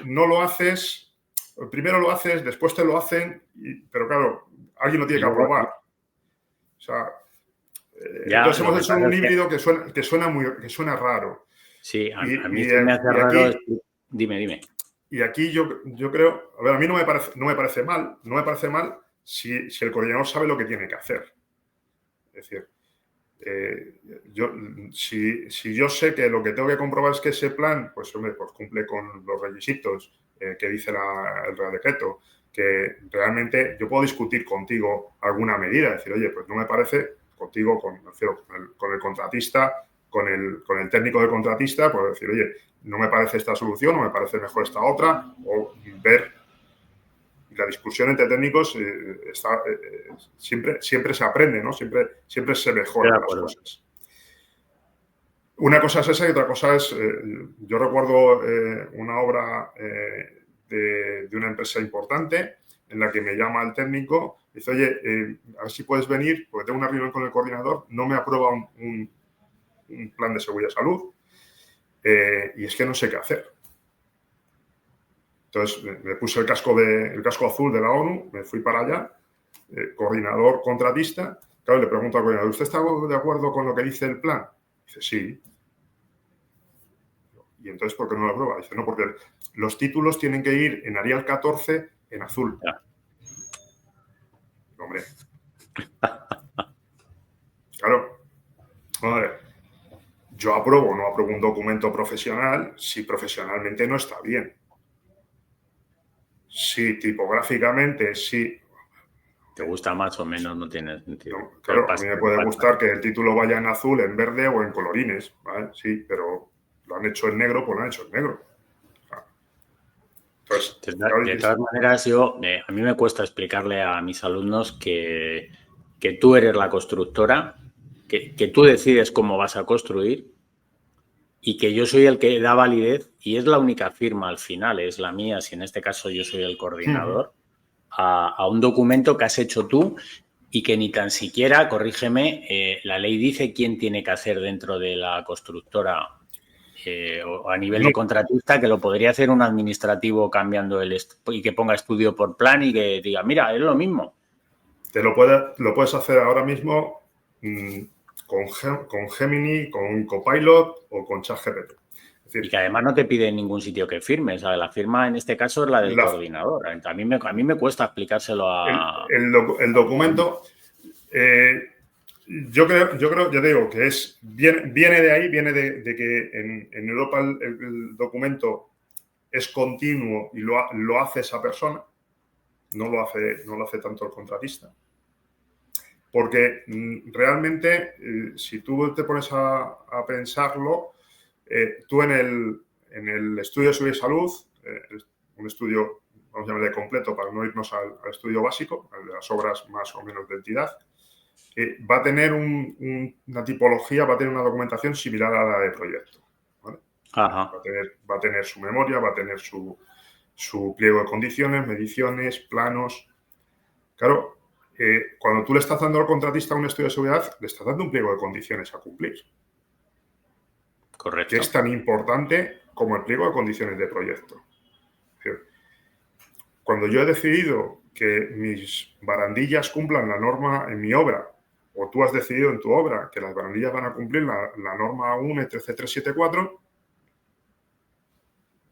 no lo haces, primero lo haces, después te lo hacen, pero claro, alguien lo tiene que aprobar. O sea, entonces hemos hecho un híbrido que suena raro. Sí, a mí se me hace raro. Dime. Y aquí yo creo, a ver, a mí no me parece mal si el coordinador sabe lo que tiene que hacer. Es decir, si yo sé que lo que tengo que comprobar es que ese plan, pues cumple con los requisitos que dice el Real Decreto, que realmente yo puedo discutir contigo alguna medida, decir, oye, pues no me parece, contigo, con el contratista, con el técnico de contratista, pues decir, oye, no me parece esta solución, o me parece mejor esta otra, o ver. La discusión entre técnicos siempre se aprende, ¿no? Siempre se mejoran las cosas. Una cosa es esa y otra cosa es, yo recuerdo una obra de una empresa importante en la que me llama el técnico y dice, oye, a ver si puedes venir, porque tengo una reunión con el coordinador, no me aprueba un plan de seguridad y salud y es que no sé qué hacer. Entonces me puse el casco azul de la ONU, me fui para allá, coordinador contratista. Claro, le pregunto al coordinador, ¿usted está de acuerdo con lo que dice el plan? Dice, sí. ¿Y entonces por qué no lo aprueba? Dice, no, porque los títulos tienen que ir en Arial 14 en azul. Hombre. Claro. A ver, yo apruebo o no apruebo un documento profesional si profesionalmente no está bien. Si tipográficamente sí. ¿Te gusta más o menos? No tiene sentido. No, claro, a mí me puede gustar que el título vaya en azul, en verde o en colorines, ¿vale? Sí, pero lo han hecho en negro, pues lo han hecho en negro. Entonces, de todas maneras, a mí me cuesta explicarle a mis alumnos que tú eres la constructora, que tú decides cómo vas a construir y que yo soy el que da validez y es la única firma al final, es la mía, si en este caso yo soy el coordinador, a un documento que has hecho tú y que ni tan siquiera, corrígeme, la ley dice quién tiene que hacer dentro de la constructora o a nivel de contratista, que lo podría hacer un administrativo cambiando y que ponga estudio por plan y que diga, mira, es lo mismo. Te lo puedes hacer ahora mismo con Gemini, con Copilot o con ChatGPT. Y que además no te pide en ningún sitio que firmes. La firma en este caso es la del coordinador. A mí me cuesta explicárselo a... El documento, yo creo, ya digo, que viene de ahí, viene de que en Europa el documento es continuo y lo hace esa persona, no lo hace tanto el contratista. Porque realmente, si tú te pones a pensarlo, tú en el estudio de seguridad y salud, un estudio, vamos a llamarle completo para no irnos al estudio básico, de las obras más o menos de entidad, va a tener una tipología, va a tener una documentación similar a la de proyecto, ¿vale? Ajá. Va a tener su memoria, va a tener su pliego de condiciones, mediciones, planos. Claro, cuando tú le estás dando al contratista un estudio de seguridad, le estás dando un pliego de condiciones a cumplir. Correcto. Que es tan importante como el pliego de condiciones de proyecto. Es decir, cuando yo he decidido que mis barandillas cumplan la norma en mi obra, o tú has decidido en tu obra que las barandillas van a cumplir la norma 1 13374,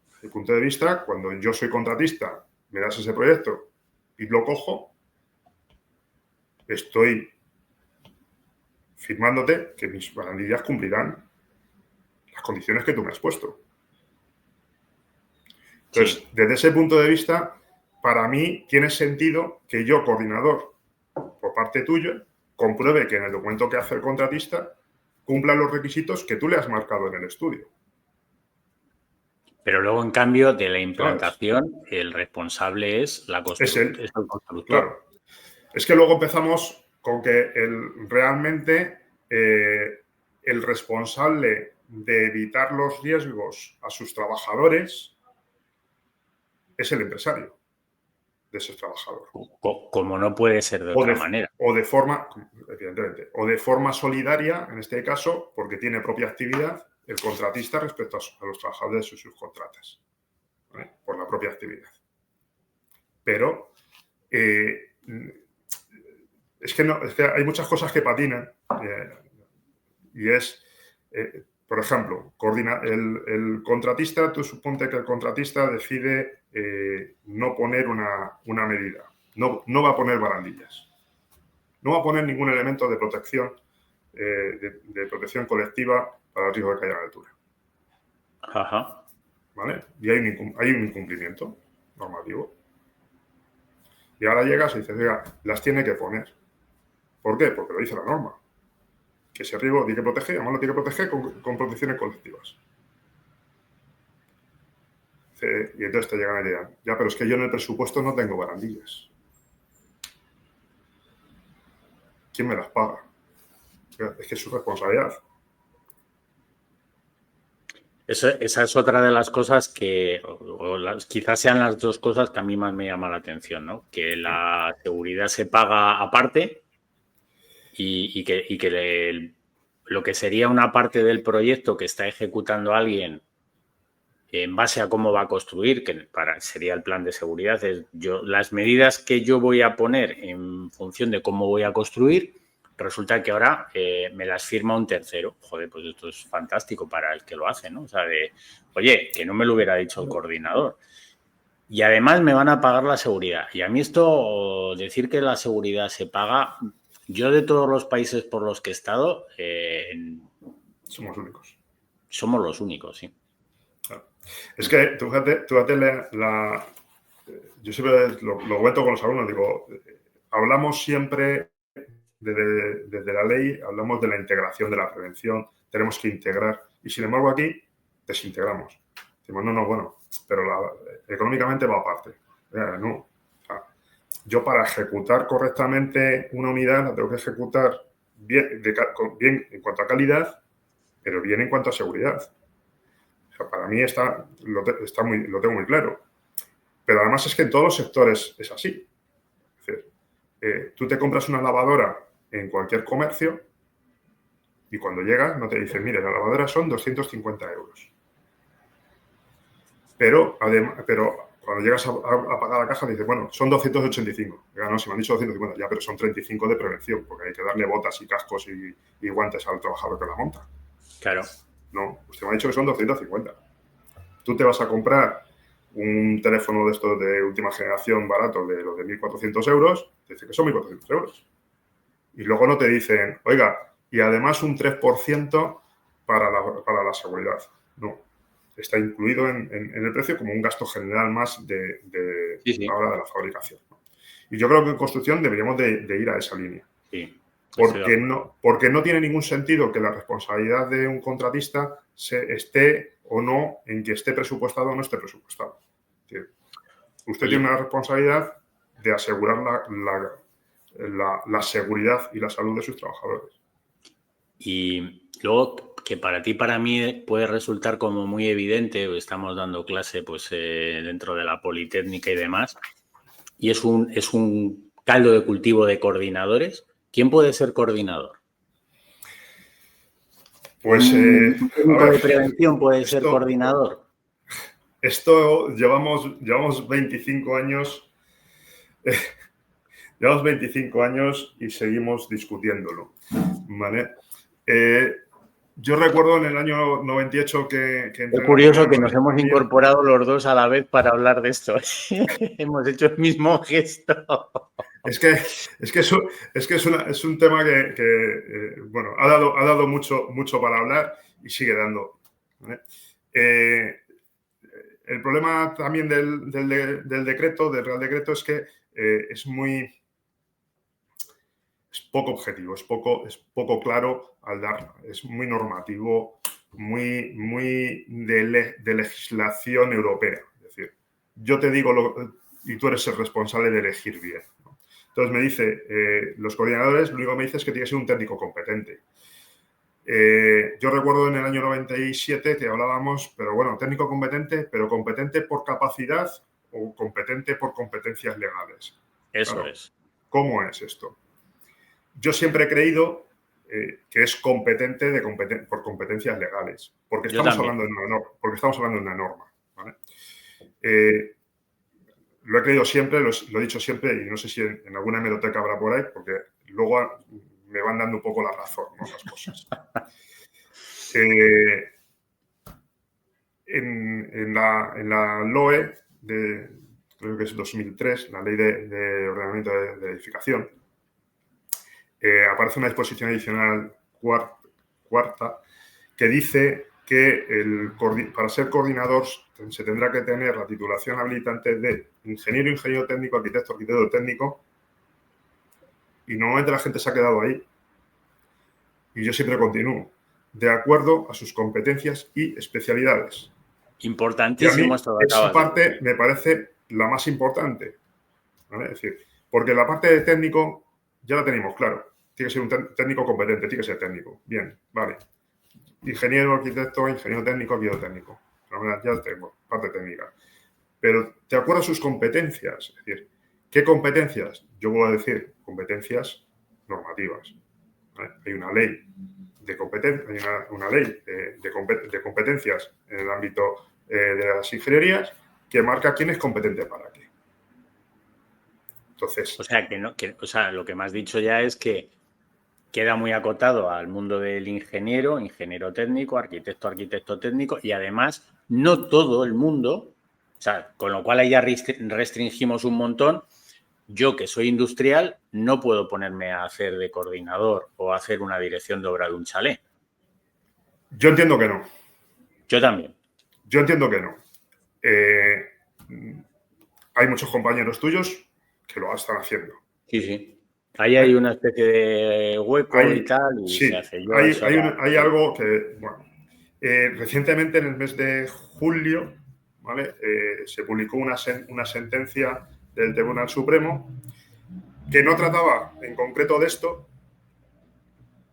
desde mi punto de vista, cuando yo soy contratista, me das ese proyecto y lo cojo, estoy firmándote que mis barandillas cumplirán las condiciones que tú me has puesto. Entonces, sí, desde ese punto de vista, para mí tiene sentido que yo, coordinador, por parte tuya, compruebe que en el documento que hace el contratista cumpla los requisitos que tú le has marcado en el estudio. Pero luego, en cambio, de la implantación, el responsable es el constructor. Claro. Es que luego empezamos con que realmente el responsable de evitar los riesgos a sus trabajadores es el empresario de ese trabajador. Como no puede ser de otra manera. O de forma, evidentemente, o de forma solidaria, en este caso, porque tiene propia actividad, el contratista respecto a los trabajadores de sus subcontratas, ¿vale? Por la propia actividad. Pero es que hay muchas cosas que patinan y es, por ejemplo, el contratista, tú suponte que el contratista decide no poner una medida, no va a poner barandillas, no va a poner ningún elemento de protección, de protección colectiva para el riesgo de caída a la altura. Ajá. ¿Vale? Y hay un incumplimiento normativo. Y ahora llegas y dices, oiga, las tiene que poner. ¿Por qué? Porque lo dice la norma. Que ese riesgo tiene que proteger, además lo tiene que proteger con protecciones colectivas. Y entonces te llegan y dirán, ya, pero es que yo en el presupuesto no tengo barandillas. ¿Quién me las paga? Es que es su responsabilidad. Esa es otra de las cosas que, quizás sean las dos cosas que a mí más me llama la atención, ¿no? Que la seguridad se paga aparte y que lo que sería una parte del proyecto que está ejecutando alguien en base a cómo va a construir, que sería el plan de seguridad, las medidas que yo voy a poner en función de cómo voy a construir, resulta que ahora me las firma un tercero. Joder, pues esto es fantástico para el que lo hace, ¿no? O sea, oye, que no me lo hubiera dicho el coordinador. Y además me van a pagar la seguridad. Y a mí esto, decir que la seguridad se paga, yo de todos los países por los que he estado, somos únicos. Somos los únicos, sí. Es que, tú fíjate yo siempre lo cuento con los alumnos, digo, hablamos siempre, desde la ley, hablamos de la integración, de la prevención, tenemos que integrar, y sin embargo aquí desintegramos. Decimos, no, bueno, pero económicamente va aparte. No. O sea, yo para ejecutar correctamente una unidad la tengo que ejecutar bien en cuanto a calidad, pero bien en cuanto a seguridad. Para mí lo tengo muy claro. Pero además es que en todos los sectores es así. Es decir, tú te compras una lavadora en cualquier comercio y cuando llegas no te dicen, mire, la lavadora son 250 euros. Pero cuando llegas a pagar la caja te dicen, bueno, son 285. Ya no, si me han dicho 250, ya, pero son 35 de prevención, porque hay que darle botas y cascos y guantes al trabajador que la monta. Claro. No, usted me ha dicho que son 250. Tú te vas a comprar un teléfono de estos de última generación barato de los de 1.400 euros, te dice que son 1.400 euros. Y luego no te dicen, oiga, y además un 3% para la seguridad. No, está incluido en el precio como un gasto general más de la hora de la fabricación. Y yo creo que en construcción deberíamos de ir a esa línea. Sí. Porque no tiene ningún sentido que la responsabilidad de un contratista esté o no en que esté presupuestado o no esté presupuestado. Usted tiene una responsabilidad de asegurar la seguridad y la salud de sus trabajadores. Y luego, que para ti, para mí, puede resultar como muy evidente, estamos dando clase pues dentro de la Politécnica y demás, y es un caldo de cultivo de coordinadores. ¿Quién puede ser coordinador? Pues, ¿Un técnico de prevención puede ser coordinador? Esto llevamos 25 años. Llevamos 25 años y seguimos discutiéndolo, ¿vale? Yo recuerdo en el año 98 que es curioso que nos hemos incorporado los dos a la vez para hablar de esto. Hemos hecho el mismo gesto. Es que es un tema que bueno, ha dado mucho para hablar y sigue dando, ¿vale? El problema también del decreto, del Real Decreto, es que es poco objetivo, es poco claro al dar, es muy normativo, muy de legislación europea. Es decir, yo te digo y tú eres el responsable de elegir bien, ¿no? Entonces me dice, los coordinadores, lo único que me dice es que tiene que ser un técnico competente. Yo recuerdo en el año 97 que hablábamos, pero bueno, técnico competente, pero competente por capacidad o competente por competencias legales. Eso Claro, es. ¿cómo es esto? Yo siempre he creído que es competente por competencias legales, porque Yo estamos también. hablando de una norma. ¿Vale? Lo he creído siempre, lo he dicho siempre, y no sé si en alguna hemeroteca habrá por ahí, porque luego me van dando un poco la razón, ¿no? Las cosas. En la LOE, creo que es 2003, la Ley de Ordenamiento de Edificación, aparece una disposición adicional cuarta que dice que para ser coordinador se tendrá que tener la titulación habilitante de ingeniero técnico, arquitecto técnico, y normalmente la gente se ha quedado ahí, y yo siempre continúo, de acuerdo a sus competencias y especialidades. Y a Importantísimo mí esto que esa acabas de parte decir. me parece la más importante, ¿vale? Es decir, porque la parte de técnico ya la tenemos claro. Tiene que ser un técnico competente, tiene que ser técnico. Bien, vale. Ingeniero, arquitecto, ingeniero técnico, arquitecto técnico. Ya tengo parte técnica. Pero de acuerdo a sus competencias, es decir, ¿qué competencias? Yo voy a decir competencias normativas. ¿Vale? Hay una ley de una ley de competencias en el ámbito de las ingenierías que marca quién es competente para qué. Entonces, O sea, o sea, lo que me has dicho ya es que queda muy acotado al mundo del ingeniero, ingeniero técnico, arquitecto técnico, y además no todo el mundo, o sea, con lo cual ahí ya restringimos un montón. Yo, que soy industrial, no puedo ponerme a hacer de coordinador o hacer una dirección de obra de un chalet. yo entiendo que no. Yo también. Yo entiendo que no. Hay muchos compañeros tuyos que lo están haciendo. Sí, sí. Ahí hay ¿Vale? una especie de hueco y tal, y se Sí, hace. Yo eso ya. hay algo que, bueno, recientemente en el mes de julio, ¿vale? Se publicó una sentencia del Tribunal Supremo que no trataba en concreto de esto,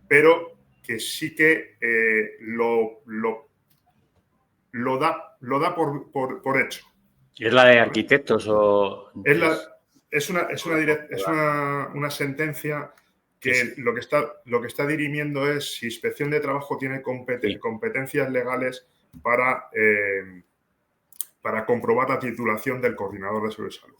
pero que sí que lo da por hecho. ¿Es la de ¿Vale? arquitectos o Es, es? una sentencia que Es lo que está dirimiendo es si Inspección de Trabajo tiene sí, competencias legales para comprobar la titulación del coordinador de seguridad y salud.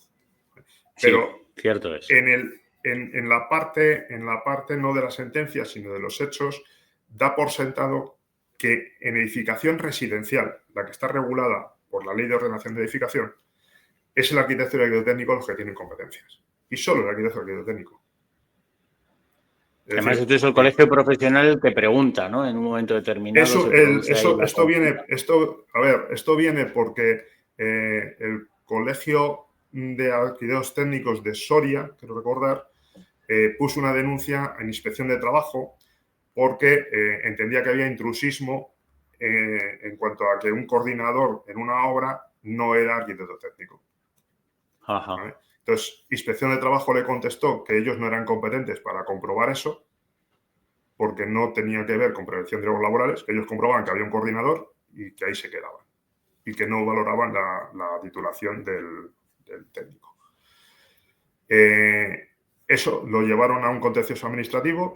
sí, Pero cierto es. en la parte no de la sentencia, sino de los hechos, da por sentado que en edificación residencial, la que está regulada por la Ley de Ordenación de Edificación, es el arquitecto y el arquitecto técnico los que tienen competencias. Y solo el arquitecto y el arquitecto técnico. Es Además, decir, esto es el colegio profesional el que pregunta, ¿no? En un momento determinado se produce ahí la consulta. esto viene porque el Colegio de Arquitectos Técnicos de Soria, quiero recordar, puso una denuncia en Inspección de Trabajo porque entendía que había intrusismo en cuanto a que un coordinador en una obra no era arquitecto técnico. Ajá. ¿Vale? Entonces, Inspección de Trabajo le contestó que ellos no eran competentes para comprobar eso, porque no tenía que ver con prevención de riesgos laborales, que ellos comprobaban que había un coordinador y que ahí se quedaban, y que no valoraban la titulación del técnico. Eso lo llevaron a un contencioso administrativo.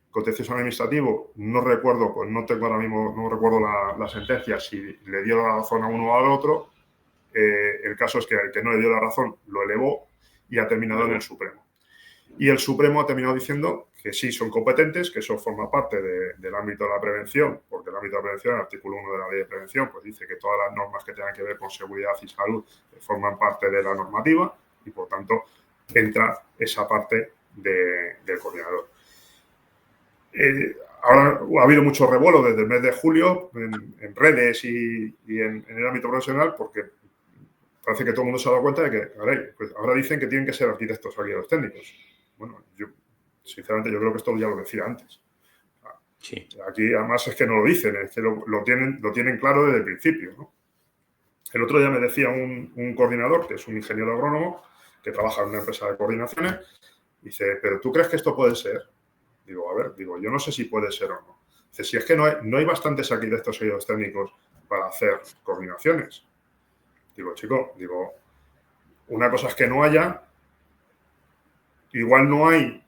Contencioso administrativo, no recuerdo, pues no tengo ahora mismo, no recuerdo la sentencia, si le dio la razón a uno o al otro. El caso es que el que no le dio la razón lo elevó y ha terminado en el Supremo. Y el Supremo ha terminado diciendo que sí son competentes, que eso forma parte del ámbito de la prevención, porque el ámbito de la prevención, el artículo 1 de la Ley de Prevención, pues dice que todas las normas que tengan que ver con seguridad y salud forman parte de la normativa y, por tanto, entra esa parte del coordinador. Ahora ha habido mucho revuelo desde el mes de julio en redes y en el ámbito profesional, porque parece que todo el mundo se ha dado cuenta de que pues ahora dicen que tienen que ser arquitectos o arquitectos técnicos. Bueno, yo sinceramente yo creo que esto ya lo decía antes. Sí. Aquí además es que no lo dicen, es que lo tienen claro desde el principio, ¿no? El otro día me decía un coordinador, que es un ingeniero agrónomo, que trabaja en una empresa de coordinaciones, dice, ¿pero tú crees que esto puede ser? Digo, a ver, yo no sé si puede ser o no. Dice, si es que no hay bastantes arquitectos y técnicos para hacer coordinaciones. Digo, chico, una cosa es que no haya, igual no hay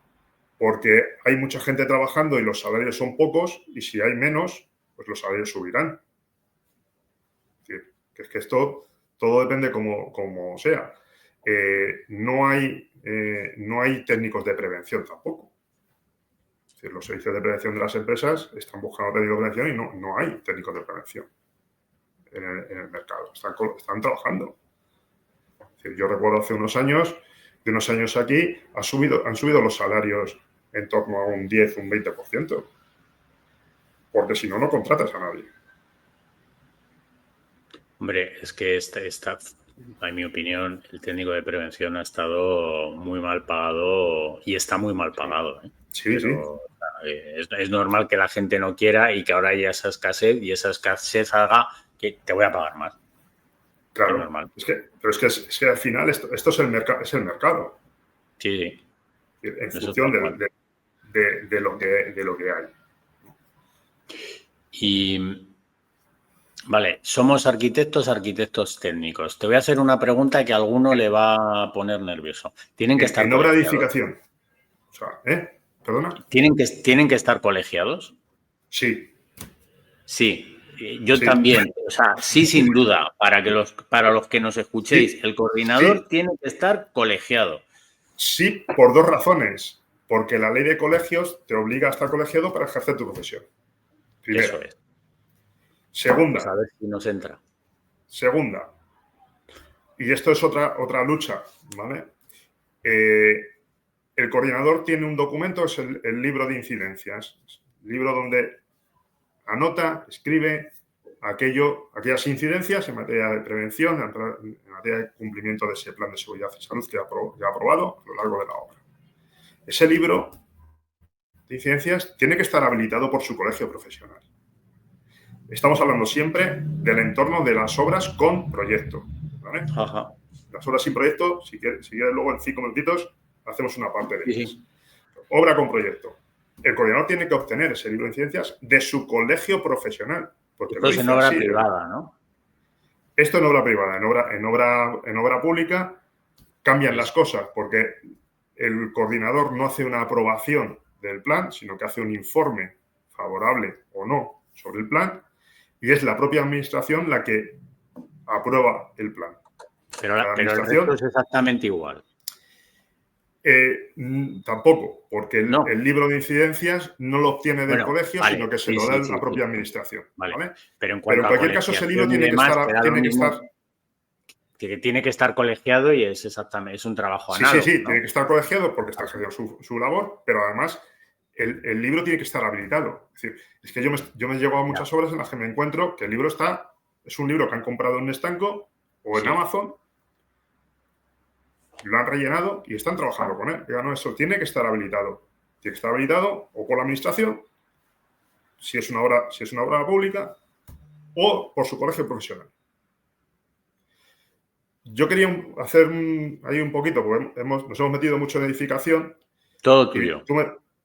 porque hay mucha gente trabajando y los salarios son pocos, y si hay menos, pues los salarios subirán. Es decir, que es que esto todo depende como sea. No hay técnicos de prevención tampoco. Es decir, los servicios de prevención de las empresas están buscando técnicos de prevención y no hay técnicos de prevención en el mercado. Están trabajando. Es decir, yo recuerdo hace unos años, de unos años aquí, han subido los salarios en torno a un 10, un 20%. Porque si no, no contratas a nadie. Hombre, es que en mi opinión, el técnico de prevención ha estado muy mal pagado y está muy mal pagado. Sí, pero es normal que la gente no quiera y que ahora haya esa escasez y esa escasez haga que te voy a pagar más. Claro, es normal. Pero es que al final esto es el mercado. Sí. En función de lo que hay. Y vale, somos arquitectos técnicos. Te voy a hacer una pregunta que a alguno le va a poner nervioso. Tienen que estar en obra de colegiados. edificación. O sea, ¿Perdona? ¿Tienen que estar colegiados? Sí. Sí, yo Sí. también. O sea, sí, sin duda. Para los que nos escuchéis, el coordinador tiene que estar colegiado. Sí, por dos razones. Porque la ley de colegios te obliga a estar colegiado para ejercer tu profesión. Primero. Eso es. Segunda. Pues a ver si nos entra. Segunda. Y esto es otra lucha, ¿vale? El coordinador tiene un documento, es el libro de incidencias. Libro donde anota, escribe aquellas incidencias en materia de prevención, en materia de cumplimiento de ese plan de seguridad y salud que ha aprobado a lo largo de la obra. Ese libro de incidencias tiene que estar habilitado por su colegio profesional. Estamos hablando siempre del entorno de las obras con proyecto, ¿vale? Ajá. Las obras sin proyecto, si quieres luego en 5 minutitos hacemos una parte de ellas. Sí. Obra con proyecto. El coordinador tiene que obtener ese libro de incidencias de su colegio profesional. Porque esto es en obra privada, ¿no? Esto en obra privada. En obra pública cambian las cosas porque el coordinador no hace una aprobación del plan, sino que hace un informe favorable o no sobre el plan y es la propia administración la que aprueba el plan. Pero el resto es exactamente igual. Tampoco, porque el libro de incidencias no lo obtiene del colegio, sino que se lo da la propia administración. ¿Vale? Pero en cualquier caso, ese libro tiene que estar... Que tiene que estar colegiado y es un trabajo análogo. Sí, ¿no? Tiene que estar colegiado porque está ejerciendo su labor, pero además el libro tiene que estar habilitado. Es que yo me llevo a muchas obras en las que me encuentro que el libro es un libro que han comprado en un estanco o en Amazon, lo han rellenado y están trabajando con él. No, eso tiene que estar habilitado. Tiene que estar habilitado o por la administración, si es una obra pública, o por su colegio profesional. Yo quería hacer ahí un poquito, porque nos hemos metido mucho en edificación. Todo tuyo.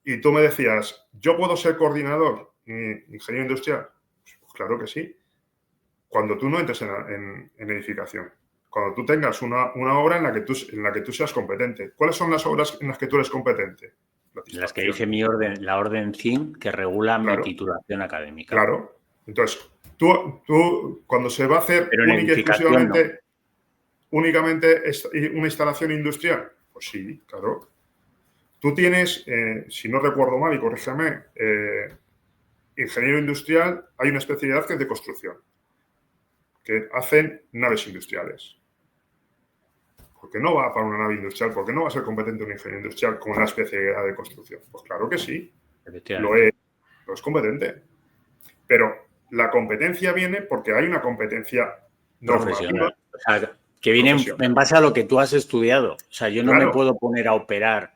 Y tú me decías, ¿yo puedo ser coordinador, ingeniero industrial? Pues claro que sí. Cuando tú no entres en edificación. Cuando tú tengas una obra en la que tú seas competente. ¿Cuáles son las obras en las que tú eres competente? Las que dice la orden CIN, que regula mi titulación académica. Claro. Entonces, tú cuando se va a hacer únicamente una instalación industrial, pues sí, claro. Tú tienes, si no recuerdo mal, y corrígeme, ingeniero industrial, hay una especialidad que es de construcción, que hacen naves industriales. ¿Por qué no va para una nave industrial? ¿Por qué no va a ser competente un ingeniero industrial con la especialidad de construcción? Pues claro que sí, lo es competente. Pero la competencia viene porque hay una competencia profesional. O sea, que viene en base a lo que tú has estudiado. O sea, yo no me puedo poner a operar.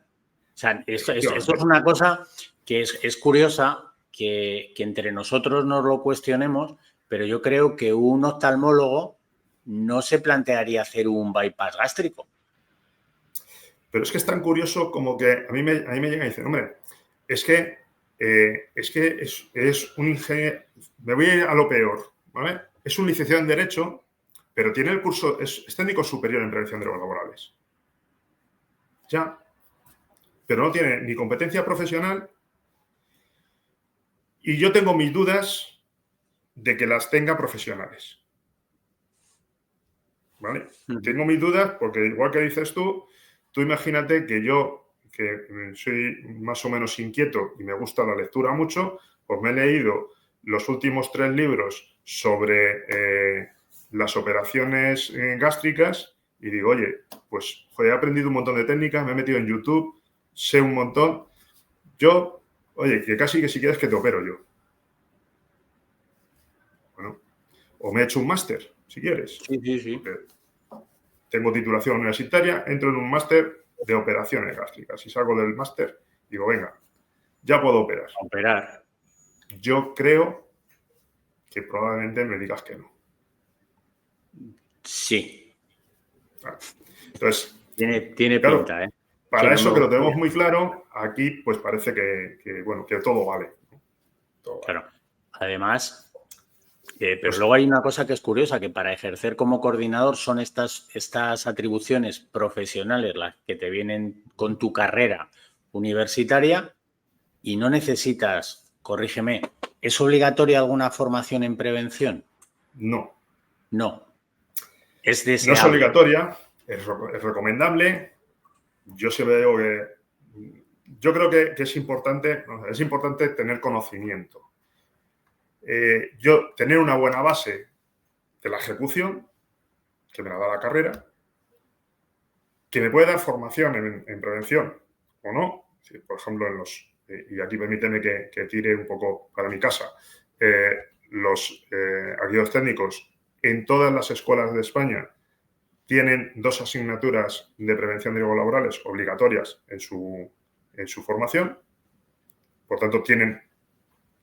O sea, esto es una cosa que es curiosa, que entre nosotros nos lo cuestionemos, pero yo creo que un oftalmólogo no se plantearía hacer un bypass gástrico. Pero es que es tan curioso como que a mí me llega y dice, hombre, es que es que es un ingeniero, me voy a ir a lo peor, ¿vale? Es un licenciado en Derecho, pero tiene el curso, es técnico superior en prevención de riesgos laborales. Ya, pero no tiene ni competencia profesional y yo tengo mis dudas de que las tenga profesionales. ¿Vale? Tengo mis dudas porque, igual que dices tú imagínate que yo, que soy más o menos inquieto y me gusta la lectura mucho, pues me he leído los últimos 3 libros sobre las operaciones gástricas y digo, oye, pues he aprendido un montón de técnicas, me he metido en YouTube, sé un montón. Yo, oye, que casi que si quieres que te opero yo. Bueno, o me he hecho un máster, si quieres. Sí. Tengo titulación universitaria, entro en un máster de operaciones gástricas. Si salgo del máster, digo, venga, ya puedo operar. Operar. Yo creo que probablemente me digas que no. Sí. Vale. Entonces, tiene claro, pinta, ¿eh? Para eso, que lo tenemos muy claro, aquí pues parece que todo vale. Todo vale. Claro. Además, pero luego hay una cosa que es curiosa, que para ejercer como coordinador son estas atribuciones profesionales las que te vienen con tu carrera universitaria y no necesitas, corrígeme, ¿es obligatoria alguna formación en prevención? No. No. Es deseable. No es obligatoria, es recomendable. Yo creo que es importante tener conocimiento. Yo tener una buena base de la ejecución, que me la da la carrera, que me puede dar formación en prevención o no. Por ejemplo, y aquí permíteme que tire un poco para mi casa, los aquellos técnicos en todas las escuelas de España tienen 2 asignaturas de prevención de riesgos laborales obligatorias en su formación. Por tanto, tienen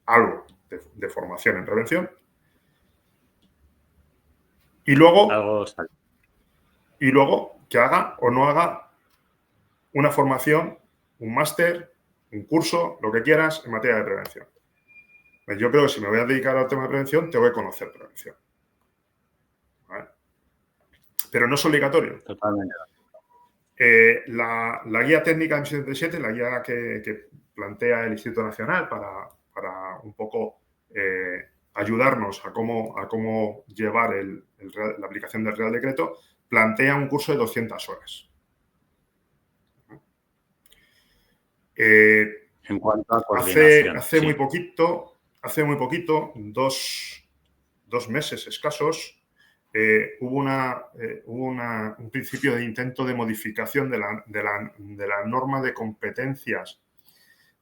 algo de formación en prevención. Y luego que haga o no haga una formación, un máster, un curso, lo que quieras en materia de prevención. Yo creo que si me voy a dedicar al tema de prevención, tengo que conocer prevención. ¿Vale? Pero no es obligatorio. Totalmente. La guía técnica de 77, la guía que plantea el Instituto Nacional para un poco ayudarnos a cómo llevar la aplicación del Real Decreto, plantea un curso de 200 horas. En cuanto a coordinación. Hace muy poquito, 2 meses escasos, hubo un principio de intento de modificación de la norma de competencias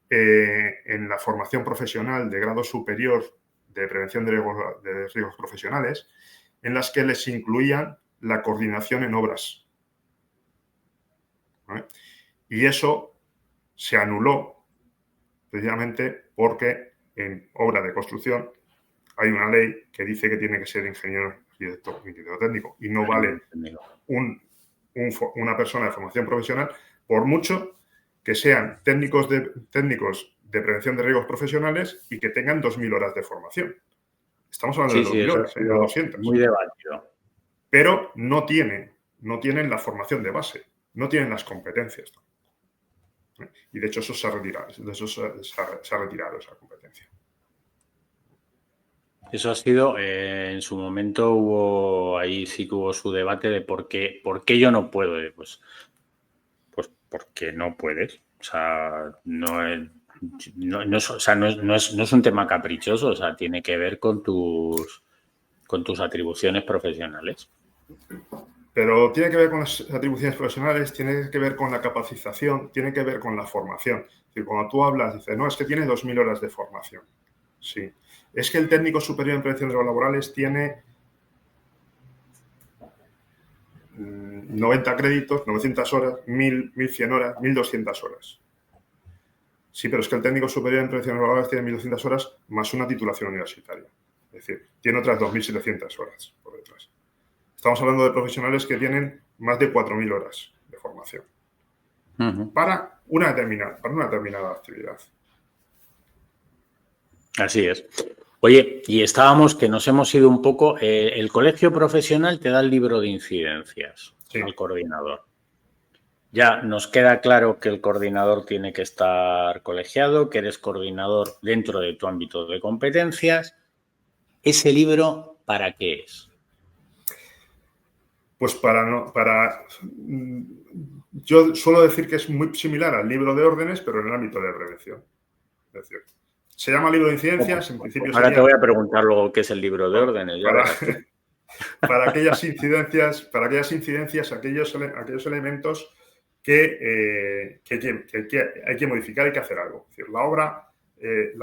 en la formación profesional de grado superior de prevención de riesgos profesionales, en las que les incluían la coordinación en obras. ¿Vale? Y eso se anuló precisamente porque en obra de construcción hay una ley que dice que tiene que ser ingeniero arquitecto técnico y no vale una persona de formación profesional, por mucho que sean técnicos de prevención de riesgos profesionales y que tengan 2.000 horas de formación. Estamos hablando de 2.000 horas, no 200. Muy debatido. Pero no tienen la formación de base, no tienen las competencias. Y de hecho eso se ha retirado, esa competencia. Eso ha sido, en su momento ahí sí que hubo su debate de por qué yo no puedo. Pues porque no puedes. O sea, no es un tema caprichoso, o sea, tiene que ver con tus atribuciones profesionales. Pero tiene que ver con las atribuciones profesionales, tiene que ver con la capacitación, tiene que ver con la formación. Es decir, cuando tú hablas, dices, no, es que tiene 2.000 horas de formación. Sí. Es que el técnico superior en prevención de riesgos laborales tiene 90 créditos, 900 horas, 1.100 horas, 1.200 horas. Sí, pero es que el técnico superior en prevención de riesgos laborales tiene 1.200 horas más una titulación universitaria. Es decir, tiene otras 2.700 horas por detrás. Estamos hablando de profesionales que tienen más de 4.000 horas de formación para una determinada actividad. Así es. Oye, y estábamos que nos hemos ido un poco. El colegio profesional te da el libro de incidencias al coordinador. Ya nos queda claro que el coordinador tiene que estar colegiado, que eres coordinador dentro de tu ámbito de competencias. ¿Ese libro para qué es? Pues yo suelo decir que es muy similar al libro de órdenes, pero en el ámbito de prevención. Es decir, se llama libro de incidencias, en principio Ahora te sería voy a preguntar luego qué es el libro de órdenes. Ya verás tú. para aquellas incidencias, aquellos elementos que hay que modificar, hay que hacer algo. Es decir, la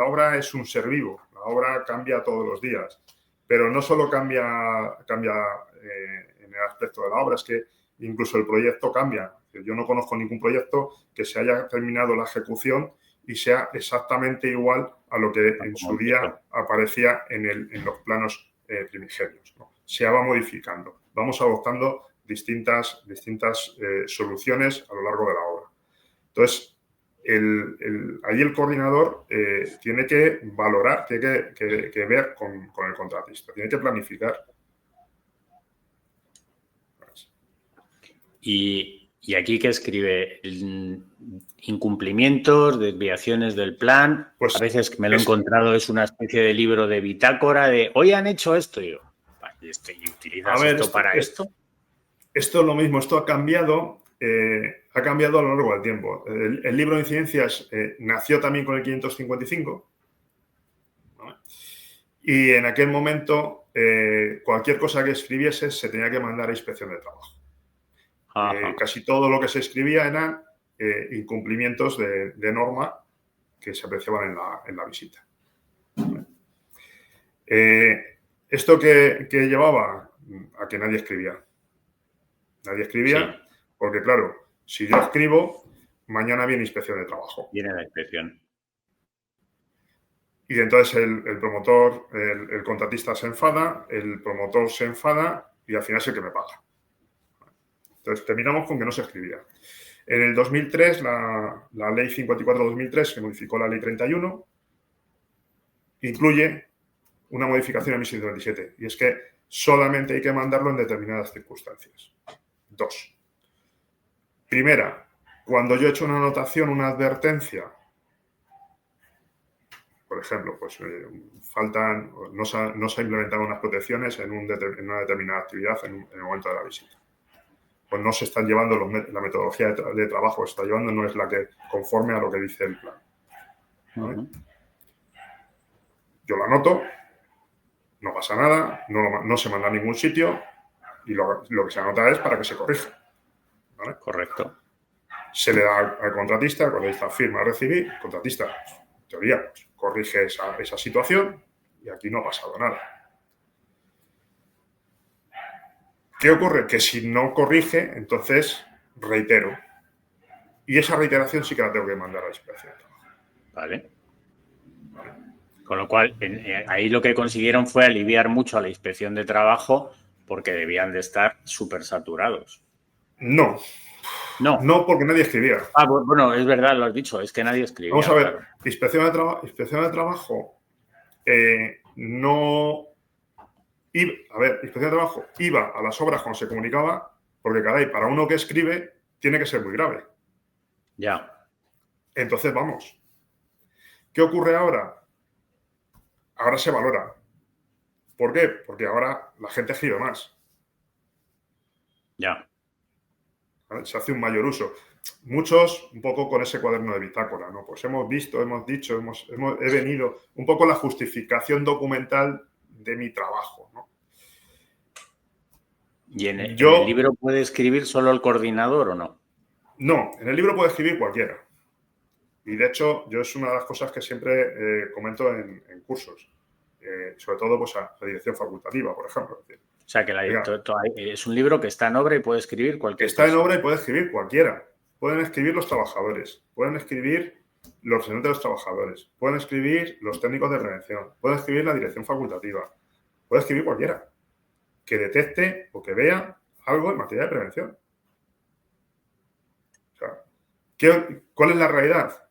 obra es un ser vivo, la obra cambia todos los días, pero no solo cambia en el aspecto de la obra, es que incluso el proyecto cambia. Yo no conozco ningún proyecto que se haya terminado la ejecución y sea exactamente igual a lo que en su día aparecía en los planos primigenios, ¿no? Se va modificando, vamos adoptando distintas soluciones a lo largo de la obra. Entonces, ahí el coordinador tiene que valorar, tiene que ver con el contratista, tiene que planificar. Y aquí que escribe incumplimientos, desviaciones del plan. Pues a veces me lo he encontrado, es una especie de libro de bitácora de hoy han hecho esto. Y yo, ¿y utilizas esto para esto? Esto es lo mismo, esto ha cambiado a lo largo del tiempo. El libro de incidencias nació también con el 555, ¿no? Y en aquel momento cualquier cosa que escribiese se tenía que mandar a inspección de trabajo. Casi todo lo que se escribía eran incumplimientos de norma que se apreciaban en la visita. ¿Esto que llevaba? A que nadie escribía. Nadie escribía, sí. Porque claro, si yo escribo, mañana viene inspección de trabajo. Viene la inspección. Y entonces el promotor, el contratista se enfada, el promotor se enfada y al final es el que me paga. Entonces terminamos con que no se escribía. En el 2003, la ley 54/2003, que modificó la ley 31, incluye una modificación en 1627, y es que solamente hay que mandarlo en determinadas circunstancias. 2. Primera, cuando yo he hecho una anotación, una advertencia, por ejemplo, pues no se ha implementado unas protecciones en una determinada actividad en el momento de la visita. Pues no se están llevando la metodología de trabajo que se está llevando, no es la que conforme a lo que dice el plan. ¿Vale? Yo lo anoto, no pasa nada, no se manda a ningún sitio y lo que se anota es para que se corrija. ¿Vale? Correcto. Se le da al contratista, el contratista firma recibir, el contratista, en teoría, pues, corrige esa situación y aquí no ha pasado nada. ¿Qué ocurre? Que si no corrige, entonces reitero. Y esa reiteración sí que la tengo que mandar a la inspección. Vale. Con lo cual, ahí lo que consiguieron fue aliviar mucho a la inspección de trabajo porque debían de estar súper saturados. No, porque nadie escribía. Bueno, es verdad, lo has dicho, es que nadie escribía. Vamos a ver, claro. Inspección de trabajo no... Inspección de trabajo iba a las obras cuando se comunicaba, porque, caray, para uno que escribe tiene que ser muy grave. Ya. Entonces, vamos. ¿Qué ocurre ahora? Ahora se valora. ¿Por qué? Porque ahora la gente escribe más. Ya. Se hace un mayor uso. Muchos, un poco con ese cuaderno de bitácora, ¿no? Pues hemos visto, hemos dicho, he venido, un poco la justificación documental de mi trabajo, ¿no? ¿Y en el libro puede escribir solo el coordinador o no? No, en el libro puede escribir cualquiera. Y de hecho, yo es una de las cosas que siempre comento en cursos. Sobre todo, pues, a la dirección facultativa, por ejemplo. Es decir, o sea, que es un libro que está en obra y puede escribir cualquier persona. Está en obra y puede escribir cualquiera. Pueden escribir los trabajadores, pueden escribir los representantes de los trabajadores, pueden escribir los técnicos de prevención, puede escribir la dirección facultativa, puede escribir cualquiera que detecte o que vea algo en materia de prevención. O sea, ¿cuál es la realidad?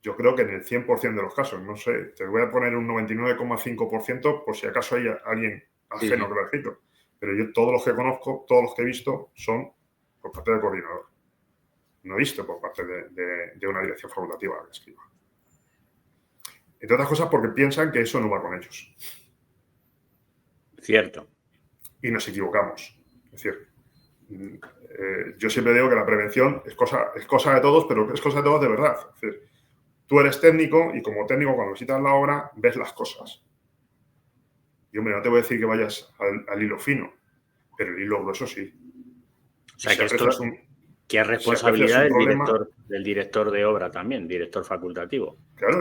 yo creo que en el 100% de los casos, no sé, te voy a poner un 99,5% por si acaso hay alguien ajeno que lo ha escrito. Pero yo todos los que conozco, todos los que he visto son por parte del coordinador. No he visto por parte de una dirección facultativa que escriba. Entre otras cosas porque piensan que eso no va con ellos. Cierto. Y nos equivocamos. Es decir, yo siempre digo que la prevención es cosa de todos, pero es cosa de todos de verdad. Es decir, tú eres técnico y como técnico cuando visitas la obra ves las cosas. Y hombre, no te voy a decir que vayas al hilo fino, pero el hilo grueso sí. O sea, que esto que es responsabilidad del director de obra también, director facultativo. Claro,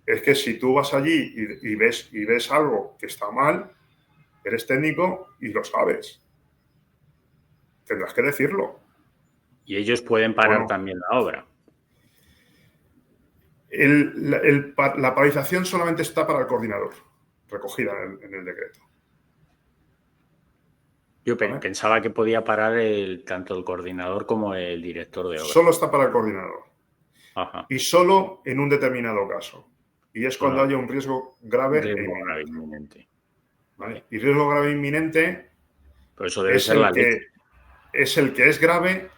es que si tú vas allí y ves algo que está mal, eres técnico y lo sabes. Tendrás que decirlo. Y ellos pueden parar también la obra. La paralización solamente está para el coordinador, recogida en el decreto. Yo pensaba que podía parar tanto el coordinador como el director de obra. Solo está para el coordinador. Ajá. Y solo en un determinado caso. Y es cuando haya un riesgo grave e inminente. ¿Vale? Y riesgo grave e inminente pero eso debe ser la ley. Es el que es grave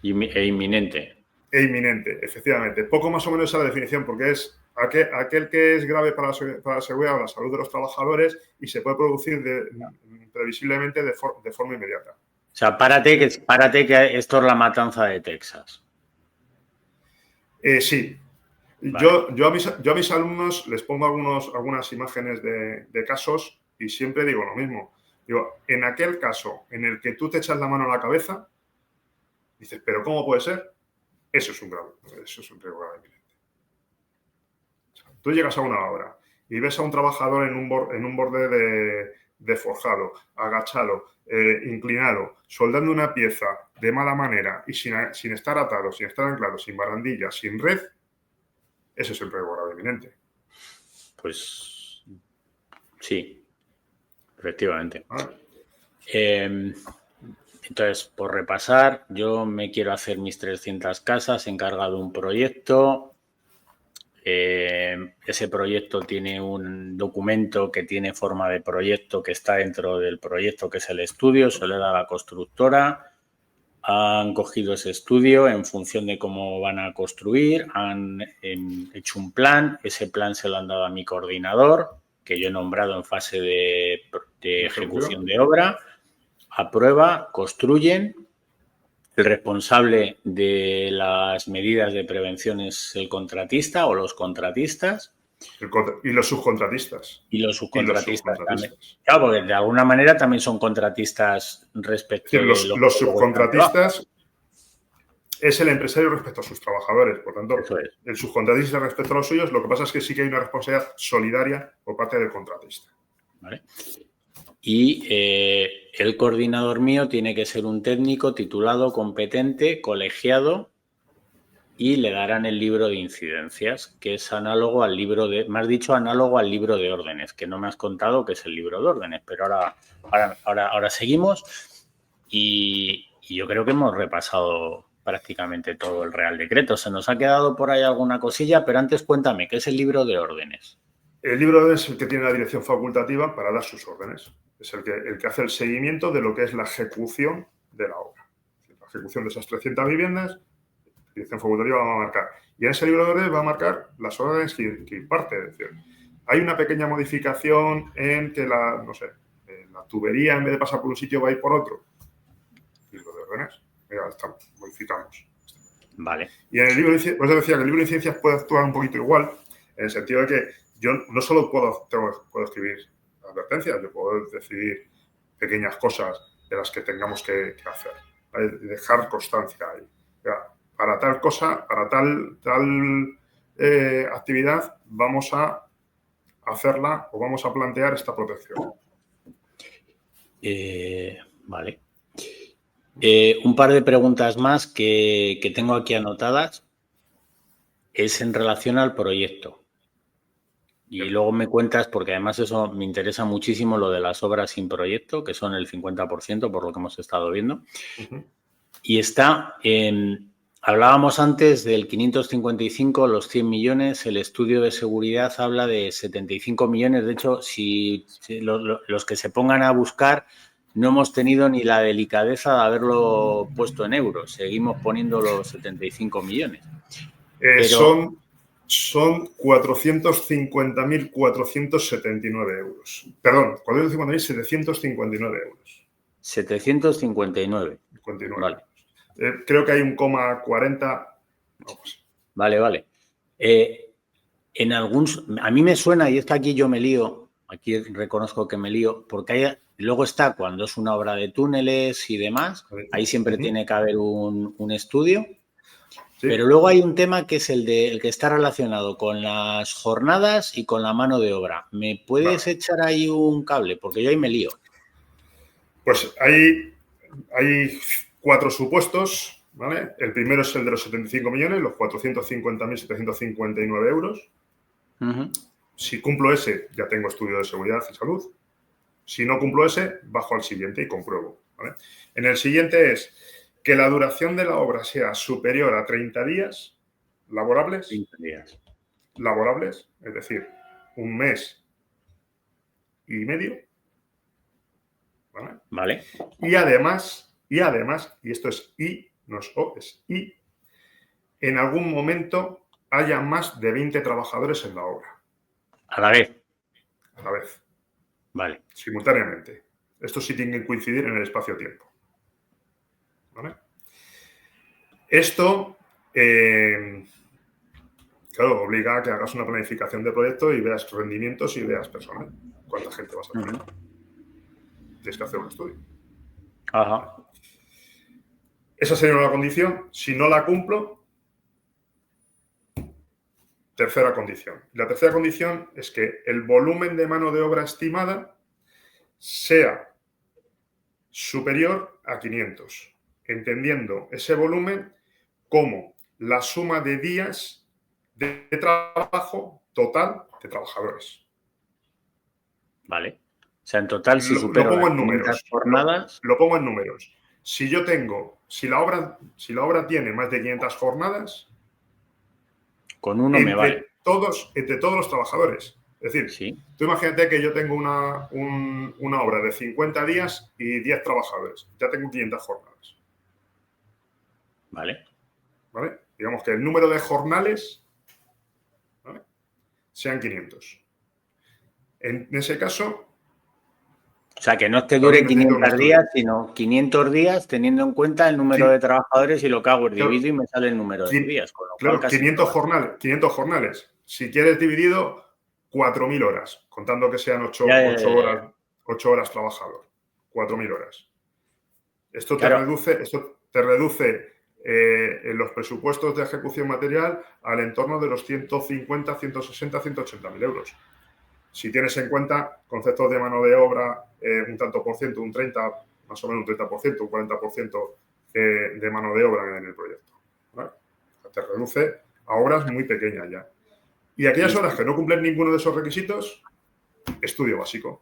e inminente. E inminente, efectivamente. Poco más o menos esa es la definición, porque es aquel que es grave para la seguridad o la salud de los trabajadores y se puede producir previsiblemente de forma inmediata. O sea, párate que esto es la matanza de Texas. Sí. Vale. Yo a mis alumnos les pongo algunas imágenes de casos y siempre digo lo mismo. Digo, en aquel caso en el que tú te echas la mano a la cabeza, dices, ¿pero cómo puede ser? Eso es un riesgo grave inminente. O sea, tú llegas a una obra y ves a un trabajador en un borde de forjado, agachado, inclinado, soldando una pieza de mala manera y sin estar atado, sin estar anclado, sin barandilla, sin red, ese es el riesgo grave inminente. Pues sí, efectivamente. Entonces, por repasar, yo me quiero hacer mis 300 casas, he encargado un proyecto. Ese proyecto tiene un documento que tiene forma de proyecto que está dentro del proyecto, que es el estudio, se le da a la constructora. Han cogido ese estudio en función de cómo van a construir, han hecho un plan, ese plan se lo han dado a mi coordinador, que yo he nombrado en fase de ejecución de obra. Aprueba, construyen, el responsable de las medidas de prevención es el contratista o los contratistas. Y los subcontratistas. Y los subcontratistas también. Claro, porque de alguna manera también son contratistas respecto de los subcontratistas es el empresario respecto a sus trabajadores. Por tanto, el subcontratista respecto a los suyos, lo que pasa es que sí que hay una responsabilidad solidaria por parte del contratista. ¿Vale? Y el coordinador mío tiene que ser un técnico titulado, competente, colegiado, y le darán el libro de incidencias, que es análogo al libro análogo al libro de órdenes, que no me has contado que es el libro de órdenes, pero ahora seguimos y yo creo que hemos repasado prácticamente todo el Real Decreto. Se nos ha quedado por ahí alguna cosilla, pero antes cuéntame, ¿qué es el libro de órdenes? El libro de órdenes es el que tiene la dirección facultativa para dar sus órdenes. Es el que hace el seguimiento de lo que es la ejecución de la obra. La ejecución de esas 300 viviendas, la dirección facultativa va a marcar. Y en ese libro de órdenes va a marcar las órdenes que imparte. Es decir, hay una pequeña modificación en que la tubería, en vez de pasar por un sitio, va a ir por otro. Libro de órdenes. Ya está, modificamos. Vale. Y en el libro, pues yo decía que el libro de incidencias puede actuar un poquito igual, en el sentido de que yo no solo puedo escribir advertencias, yo puedo decidir pequeñas cosas de las que tengamos que hacer, ¿vale? Dejar constancia ahí. Ya, para tal cosa, para tal actividad, vamos a hacerla o vamos a plantear esta protección. Vale. Un par de preguntas más que tengo aquí anotadas es en relación al proyecto. Y luego me cuentas, porque además eso me interesa muchísimo, lo de las obras sin proyecto, que son el 50% por lo que hemos estado viendo. Y está en Hablábamos antes del 555, los 100 millones, el estudio de seguridad habla de 75 millones. De hecho, si los que se pongan a buscar, no hemos tenido ni la delicadeza de haberlo puesto en euros. Seguimos poniendo los 75 millones. Son 450.479 euros. Perdón, 450.759 euros. 759. 59. Vale. Creo que hay un coma 40. Vamos. Vale. A mí me suena, y es que aquí yo me lío, aquí reconozco que me lío, porque luego está cuando es una obra de túneles y demás, ahí siempre tiene que haber un estudio, sí. Pero luego hay un tema que es el que está relacionado con las jornadas y con la mano de obra. ¿Me puedes echar ahí un cable? Porque yo ahí me lío. Pues hay 4 supuestos. ¿Vale? El primero es el de los 75 millones, los 450.759 euros. Si cumplo ese, ya tengo estudio de seguridad y salud. Si no cumplo ese, bajo al siguiente y compruebo. ¿Vale? En el siguiente es que la duración de la obra sea superior a 30 días laborables. 30 días. Laborables, es decir, un mes y medio. ¿Vale? Y además, y esto es I, no es O, es I, en algún momento haya más de 20 trabajadores en la obra. ¿A la vez? A la vez. Vale. Simultáneamente. Esto sí tiene que coincidir en el espacio-tiempo. ¿Vale? Esto, claro, obliga a que hagas una planificación de proyecto y veas rendimientos y veas personal. ¿Cuánta gente vas a tener? Tienes que hacer un estudio. Ajá. Esa sería una condición. Si no la cumplo, tercera condición. La tercera condición es que el volumen de mano de obra estimada sea superior a 500, entendiendo ese volumen como la suma de días de trabajo total de trabajadores. Vale. O sea, en total, si supero lo pongo en 500 números. jornadas... Lo pongo en números. Si la obra tiene más de 500 jornadas, con uno me vale. Entre todos los trabajadores. Es decir, sí. Tú imagínate que yo tengo una obra de 50 días y 10 trabajadores. Ya tengo 500 jornadas. ¿Vale? Digamos que el número de jornales, ¿vale?, sean 500. En ese caso... O sea, que no te dure 500 días, sino 500 días teniendo en cuenta el número de trabajadores y lo que hago es divido y me sale el número de días. Con lo cual casi 500 jornales. Si quieres dividido, 4.000 horas, contando que sean 8 horas trabajador. 4.000 horas. Esto te reduce en los presupuestos de ejecución material al entorno de los 150, 160, 180.000 euros. Si tienes en cuenta conceptos de mano de obra, un tanto por ciento, un 30, más o menos un 30%, un 40% de mano de obra en el proyecto. ¿Vale? Te reduce a obras muy pequeñas ya. Y aquellas obras que no cumplen ninguno de esos requisitos, estudio básico.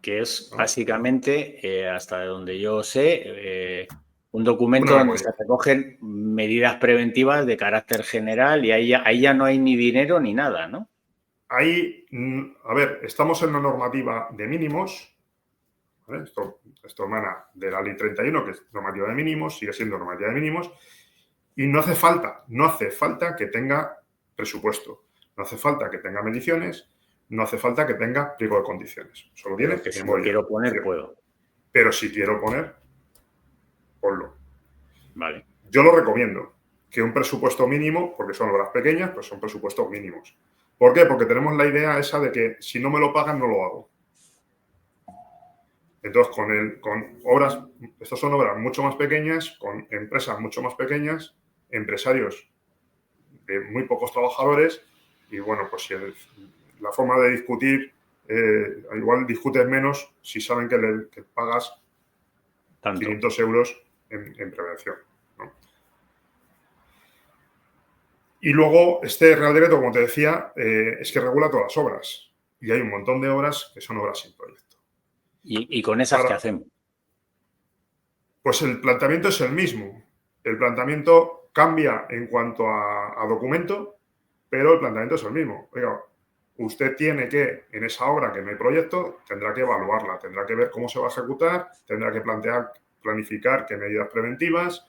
Que es básicamente, hasta donde yo sé, un documento donde se recogen medidas preventivas de carácter general y ahí ya no hay ni dinero ni nada, ¿no? Ahí, a ver, estamos en la normativa de mínimos, ¿vale? Esto emana de la ley 31, que es normativa de mínimos, sigue siendo normativa de mínimos, y no hace falta que tenga presupuesto, no hace falta que tenga mediciones, no hace falta que tenga pliego de condiciones. Solo tiene que si lo quiero poner, puedo. Pero si quiero poner, ponlo. Vale. Yo lo recomiendo, que un presupuesto mínimo, porque son obras pequeñas, pues son presupuestos mínimos. ¿Por qué? Porque tenemos la idea esa de que si no me lo pagan, no lo hago. Entonces, con obras, estas son obras mucho más pequeñas, con empresas mucho más pequeñas, empresarios de muy pocos trabajadores, y bueno, pues si la forma de discutir, igual discutes menos si saben que pagas tanto. 500 euros en prevención, ¿no? Y luego, este Real Decreto, como te decía, es que regula todas las obras. Y hay un montón de obras que son obras sin proyecto. ¿Y con esas qué hacemos? Pues el planteamiento es el mismo. el planteamiento cambia en cuanto a documento, pero el planteamiento es el mismo. Oiga, usted tiene que, en esa obra que no hay proyecto, tendrá que evaluarla, tendrá que ver cómo se va a ejecutar, tendrá que planificar qué medidas preventivas,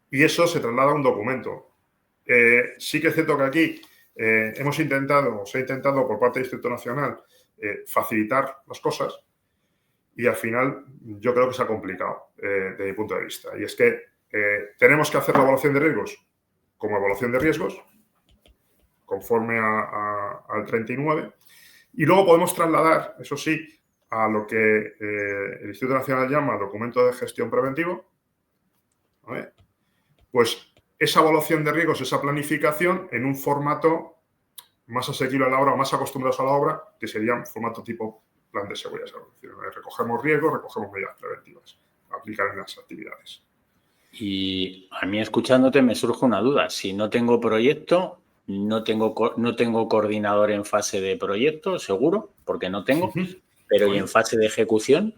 y eso se traslada a un documento. Sí que es cierto que aquí se ha intentado por parte del Instituto Nacional facilitar las cosas, y al final yo creo que se ha complicado desde mi punto de vista. Y es que tenemos que hacer la evaluación de riesgos como evaluación de riesgos, conforme al 39, y luego podemos trasladar, eso sí, a lo que el Instituto Nacional llama documento de gestión preventivo, ¿vale? Pues esa evaluación de riesgos, esa planificación en un formato más asequible a la obra, más acostumbrados a la obra, que sería un formato tipo plan de seguridad. Es decir, recogemos riesgos, recogemos medidas preventivas, aplicar en las actividades. Y a mí, escuchándote, me surge una duda. Si no tengo proyecto, no tengo coordinador en fase de proyecto, seguro, porque no tengo, pero ¿y en fase de ejecución?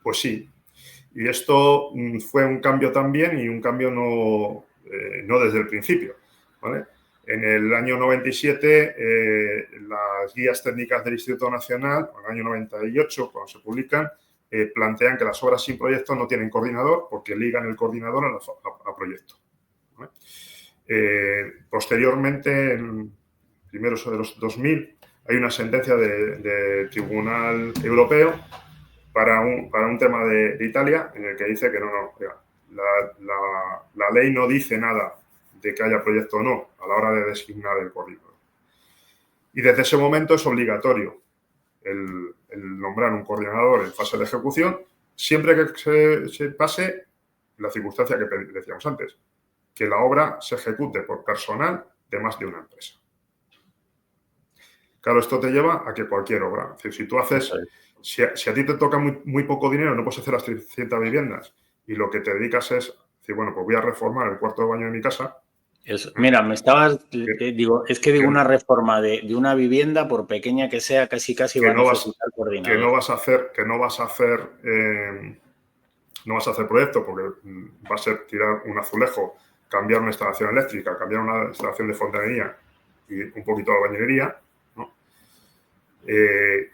Pues sí. Y esto fue un cambio también, y un cambio no desde el principio, ¿vale? En el año 97, las guías técnicas del Instituto Nacional, en el año 98, cuando se publican, plantean que las obras sin proyecto no tienen coordinador porque ligan el coordinador a proyecto, ¿vale? Posteriormente, en primeros de los 2000, hay una sentencia de Tribunal Europeo para un tema de Italia, en el que dice que la ley no dice nada de que haya proyecto o no a la hora de designar el coordinador. Y desde ese momento es obligatorio el nombrar un coordinador en fase de ejecución, siempre que se pase la circunstancia que decíamos antes, que la obra se ejecute por personal de más de una empresa. Claro, esto te lleva a que cualquier obra, es decir, si tú haces, si a ti te toca muy poco dinero, no puedes hacer las 300 viviendas, y lo que te dedicas es decir, bueno, pues voy a reformar el cuarto de baño de mi casa. Mira, es que una reforma de una vivienda, por pequeña que sea, casi va a necesitar coordinador. Que no vas a hacer proyecto, porque va a ser tirar un azulejo, cambiar una instalación eléctrica, cambiar una instalación de fontanería y un poquito de bañilería, ¿no?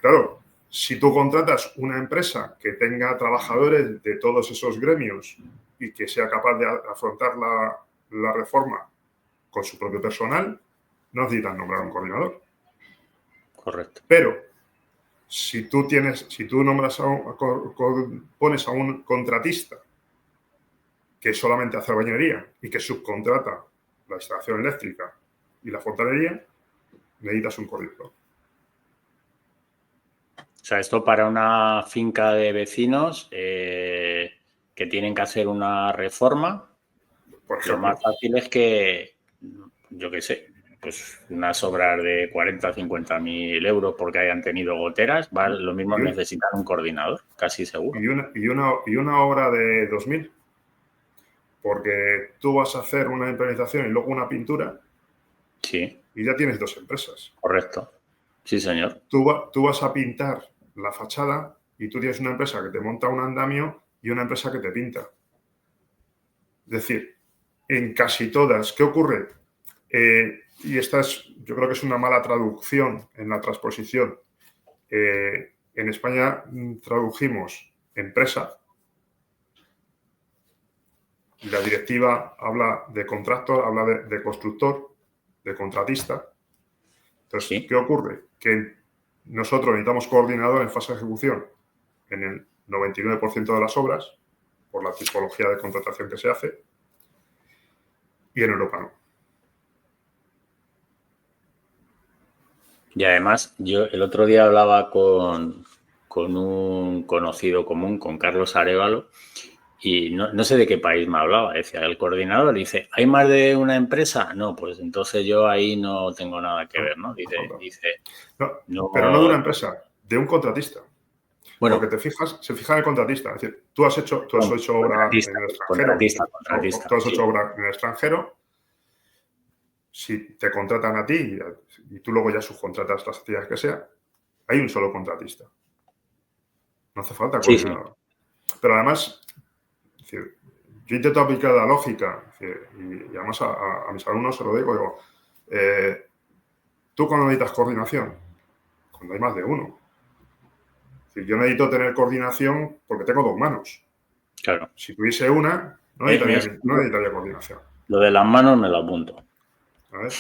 Claro, si tú contratas una empresa que tenga trabajadores de todos esos gremios y que sea capaz de afrontar la reforma con su propio personal, no necesitan nombrar un coordinador. Correcto. Pero si tú pones a un contratista que solamente hace bañería y que subcontrata la instalación eléctrica y la fontanería, necesitas un coordinador. O sea, esto para una finca de vecinos que tienen que hacer una reforma, por ejemplo, lo más fácil es que, yo qué sé, pues unas obras de 40 o 50.000 euros porque hayan tenido goteras, lo mismo necesitan un coordinador, casi seguro. Y una obra de 2.000, porque tú vas a hacer una implementación y luego una pintura. Sí. Y ya tienes dos empresas. Correcto. Sí, señor. Tú vas a pintar la fachada y tú tienes una empresa que te monta un andamio y una empresa que te pinta. Es decir, en casi todas, ¿qué ocurre? Y yo creo que es una mala traducción en la transposición. En España tradujimos empresa. La directiva habla de contractor, habla de constructor, de contratista. Entonces, ¿sí? ¿Qué ocurre? Que nosotros necesitamos coordinador en fase de ejecución en el 99% de las obras, por la tipología de contratación que se hace, y en Europa no. Y además, yo el otro día hablaba con un conocido común, con Carlos Arévalo, y no sé de qué país me hablaba. Decía, el coordinador dice, ¿hay más de una empresa? No, pues entonces yo ahí no tengo nada que ver, ¿no? Dice, no, pero no de una empresa, de un contratista. Bueno, porque se fija en el contratista. Es decir, tú has hecho obra en el extranjero. Tú has hecho obra en el extranjero. Si te contratan a ti y tú luego ya subcontratas las actividades que sea, hay un solo contratista. No hace falta coordinador. Sí. Pero además, decir, yo intento aplicar la lógica, es decir, y además a mis alumnos se lo digo, ¿tú cuando necesitas coordinación? Cuando hay más de uno. Es decir, yo necesito tener coordinación porque tengo 2 manos. Claro. Si tuviese una, no necesitaría coordinación. Lo de las manos me lo apunto. A ver.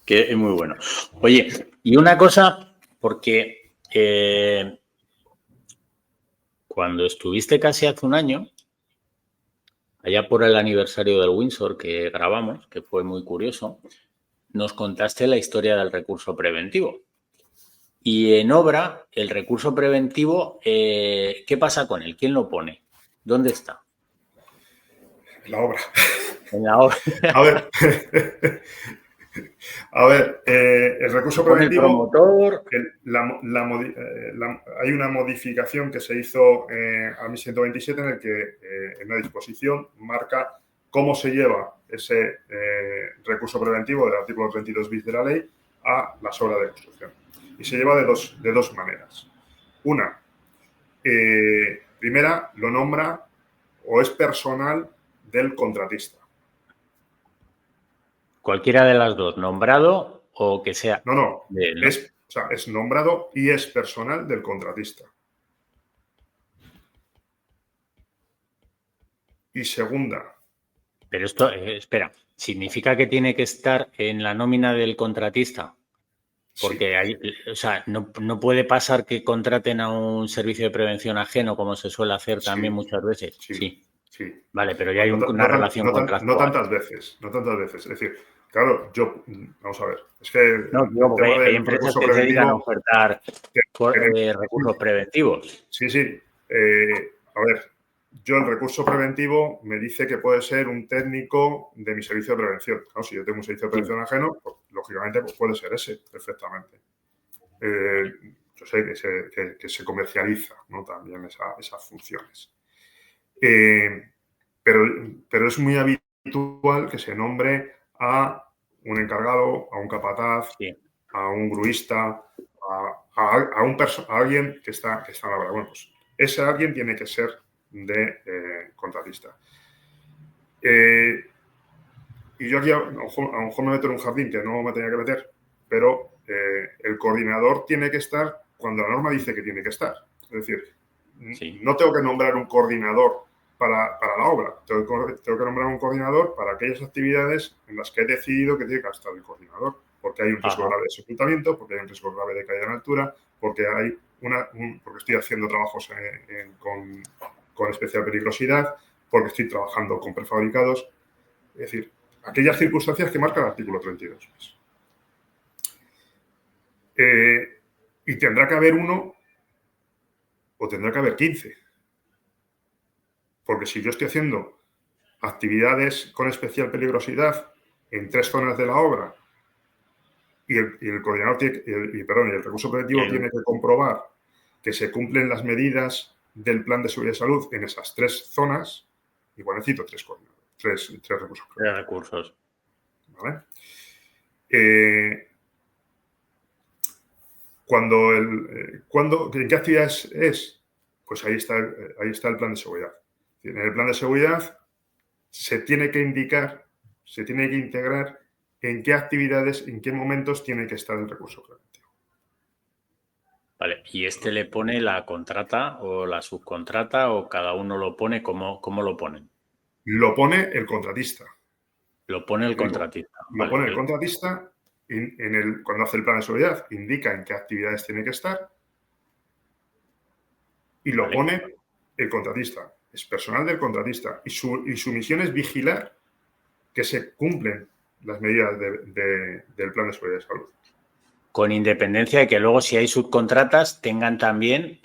Que es muy bueno. Oye, y una cosa, porque cuando estuviste casi hace un año, allá por el aniversario del Windsor que grabamos, que fue muy curioso, nos contaste la historia del recurso preventivo. Y en obra, el recurso preventivo, ¿qué pasa con él? ¿Quién lo pone? ¿Dónde está? La obra. En la obra. A ver, el recurso preventivo, el promotor. Hay una modificación que se hizo a 1127 en el que en una disposición marca cómo se lleva ese recurso preventivo del artículo 32 bis de la ley a las obras de construcción. Y se lleva de dos maneras. Una, primera, lo nombra o es personal del contratista. Cualquiera de las dos, nombrado o que sea. No. De él, ¿no? Es nombrado y es personal del contratista. Y segunda. Pero esto, espera, ¿significa que tiene que estar en la nómina del contratista? Porque hay, o sea, no puede pasar que contraten a un servicio de prevención ajeno, como se suele hacer también muchas veces. Sí. Vale, pero ya hay una relación contractual. No tantas veces. Es decir, claro, vamos a ver, es que no, digo, porque hay empresas que se dedican a ofertar recursos preventivos. Sí. A ver, yo el recurso preventivo me dice que puede ser un técnico de mi servicio de prevención. Claro, si yo tengo un servicio de prevención ajeno, pues, lógicamente pues puede ser ese, perfectamente. Yo sé que se comercializa, ¿no? También esas funciones. Pero es muy habitual que se nombre a un encargado, a un capataz, a un gruista, a alguien que está en la obra. Bueno, pues ese alguien tiene que ser de contratista. Y yo aquí a lo mejor me meto en un jardín que no me tenía que meter, pero el coordinador tiene que estar cuando la norma dice que tiene que estar. Es decir, no tengo que nombrar un coordinador para la obra. Tengo que nombrar un coordinador para aquellas actividades en las que he decidido que tiene que estar el coordinador, porque hay un riesgo grave de sepultamiento, porque hay un riesgo grave de caída en altura, porque hay porque estoy haciendo trabajos con especial peligrosidad, porque estoy trabajando con prefabricados. Es decir, aquellas circunstancias que marca el artículo 32. Y tendrá que haber uno o tendrá que haber 15. Porque si yo estoy haciendo actividades con especial peligrosidad en 3 zonas de la obra y el coordinador el recurso preventivo tiene que comprobar que se cumplen las medidas del plan de seguridad y salud en esas 3 zonas, igual necesito 3 coordinadores, 3 recursos. 3 recursos. ¿Vale? ¿En qué actividades es? Pues ahí está el plan de seguridad. En el plan de seguridad se tiene que indicar, se tiene que integrar en qué actividades, en qué momentos tiene que estar el recurso preventivo. Vale, ¿y le pone la contrata o la subcontrata o cada uno lo pone? ¿Cómo lo ponen? Lo pone el contratista. Lo pone el contratista. Lo pone el contratista cuando hace el plan de seguridad, indica en qué actividades tiene que estar y lo pone el contratista. Es personal del contratista y su misión es vigilar que se cumplen las medidas del plan de seguridad y salud. Con independencia de que luego, si hay subcontratas, tengan también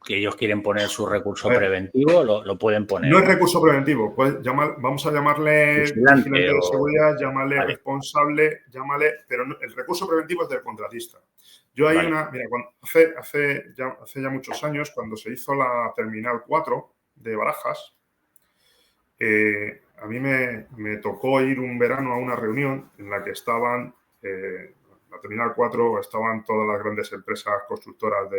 que ellos quieren poner su recurso preventivo, lo pueden poner. No es recurso preventivo, pues vamos a llamarle vigilante de seguridad, llámale responsable, pero el recurso preventivo es del contratista. Yo hay mira, hace ya muchos años, cuando se hizo la Terminal 4 de Barajas, a mí me tocó ir un verano a una reunión en la que estaban, la Terminal 4, estaban todas las grandes empresas constructoras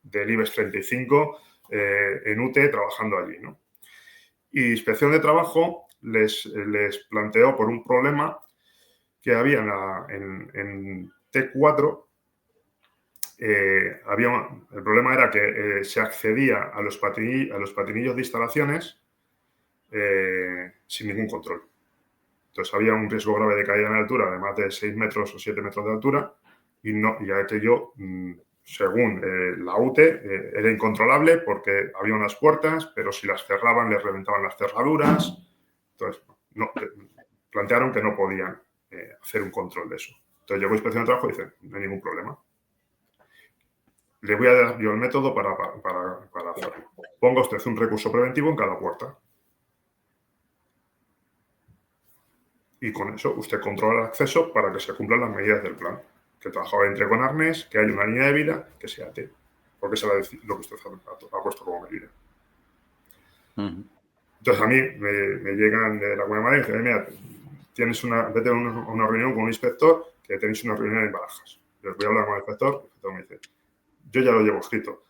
del IBEX 35 en UTE trabajando allí, ¿no? Y Inspección de Trabajo les planteó por un problema que había en T4. El problema era que se accedía a los patinillos de instalaciones sin ningún control. Entonces había un riesgo grave de caída en altura de más de 6 metros o 7 metros de altura y aquello, según la UTE, era incontrolable porque había unas puertas, pero si las cerraban les reventaban las cerraduras. Entonces, plantearon que no podían hacer un control de eso. Entonces llegó Inspección de Trabajo y dice, no hay ningún problema. Le voy a dar yo el método para hacerlo. Ponga usted un recurso preventivo en cada puerta. Y con eso usted controla el acceso para que se cumplan las medidas del plan. Que el trabajador entre con arnés, que haya una línea de vida, que se ate. Porque eso es lo que usted ha puesto como medida. Entonces a mí me llegan de la Comunidad de Madrid y dicen, mira, vete a una reunión con un inspector, que tenéis una reunión en Barajas. Les voy a hablar con el inspector me dice, yo ya lo llevo escrito.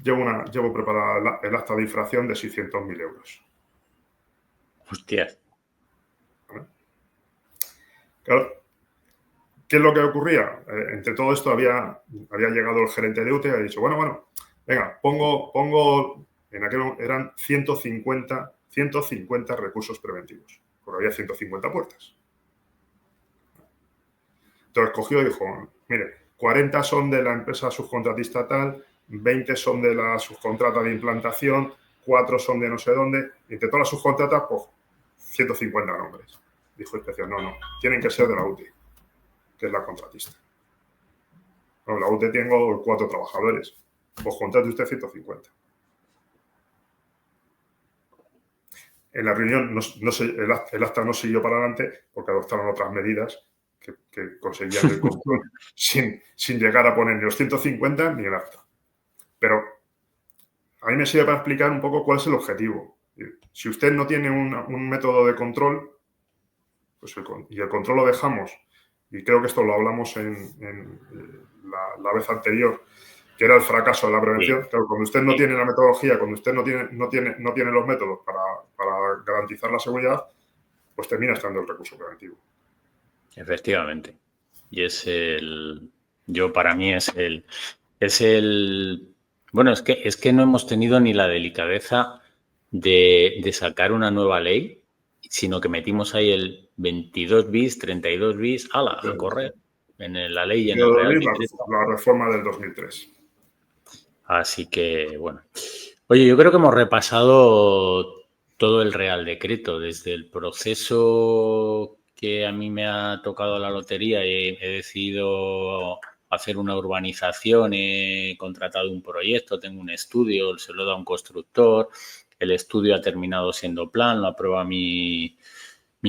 Llevo preparada el acta de infracción de 600.000 euros. Hostias. Claro, ¿qué es lo que ocurría? Entre todo esto había llegado el gerente de UTE y ha dicho, bueno, venga, pongo en aquel eran 150 recursos preventivos, porque había 150 puertas. Entonces cogió y dijo, mire, 40 son de la empresa subcontratista tal, 20 son de la subcontrata de implantación, 4 son de no sé dónde, y entre todas las subcontratas, pues 150 nombres. Dijo Inspección, no, tienen que ser de la UTE, que es la contratista. No, la UTE tengo 4 trabajadores, pues contrate usted 150. En la reunión el acta no siguió para adelante porque adoptaron otras medidas que conseguían el control sin llegar a poner ni los 150 ni el acta. Pero a mí me sirve para explicar un poco cuál es el objetivo. Si usted no tiene un método de control, pues el control lo dejamos, y creo que esto lo hablamos en la vez anterior, que era el fracaso de la prevención. Sí. Claro, cuando usted no tiene la metodología, cuando usted no tiene los métodos para garantizar la seguridad, pues termina estando el recurso preventivo. Efectivamente. Y para mí es el bueno, es que no hemos tenido ni la delicadeza de sacar una nueva ley, sino que metimos ahí el 22 bis, 32 bis, ¡hala! A correr en la ley y en el Real Decreto. La reforma del 2003. Así que, bueno. Oye, yo creo que hemos repasado todo el Real Decreto, desde el proceso que a mí me ha tocado la lotería y he decidido hacer una urbanización, he contratado un proyecto, tengo un estudio, se lo he dado a un constructor, el estudio ha terminado siendo plan, lo aprueba mi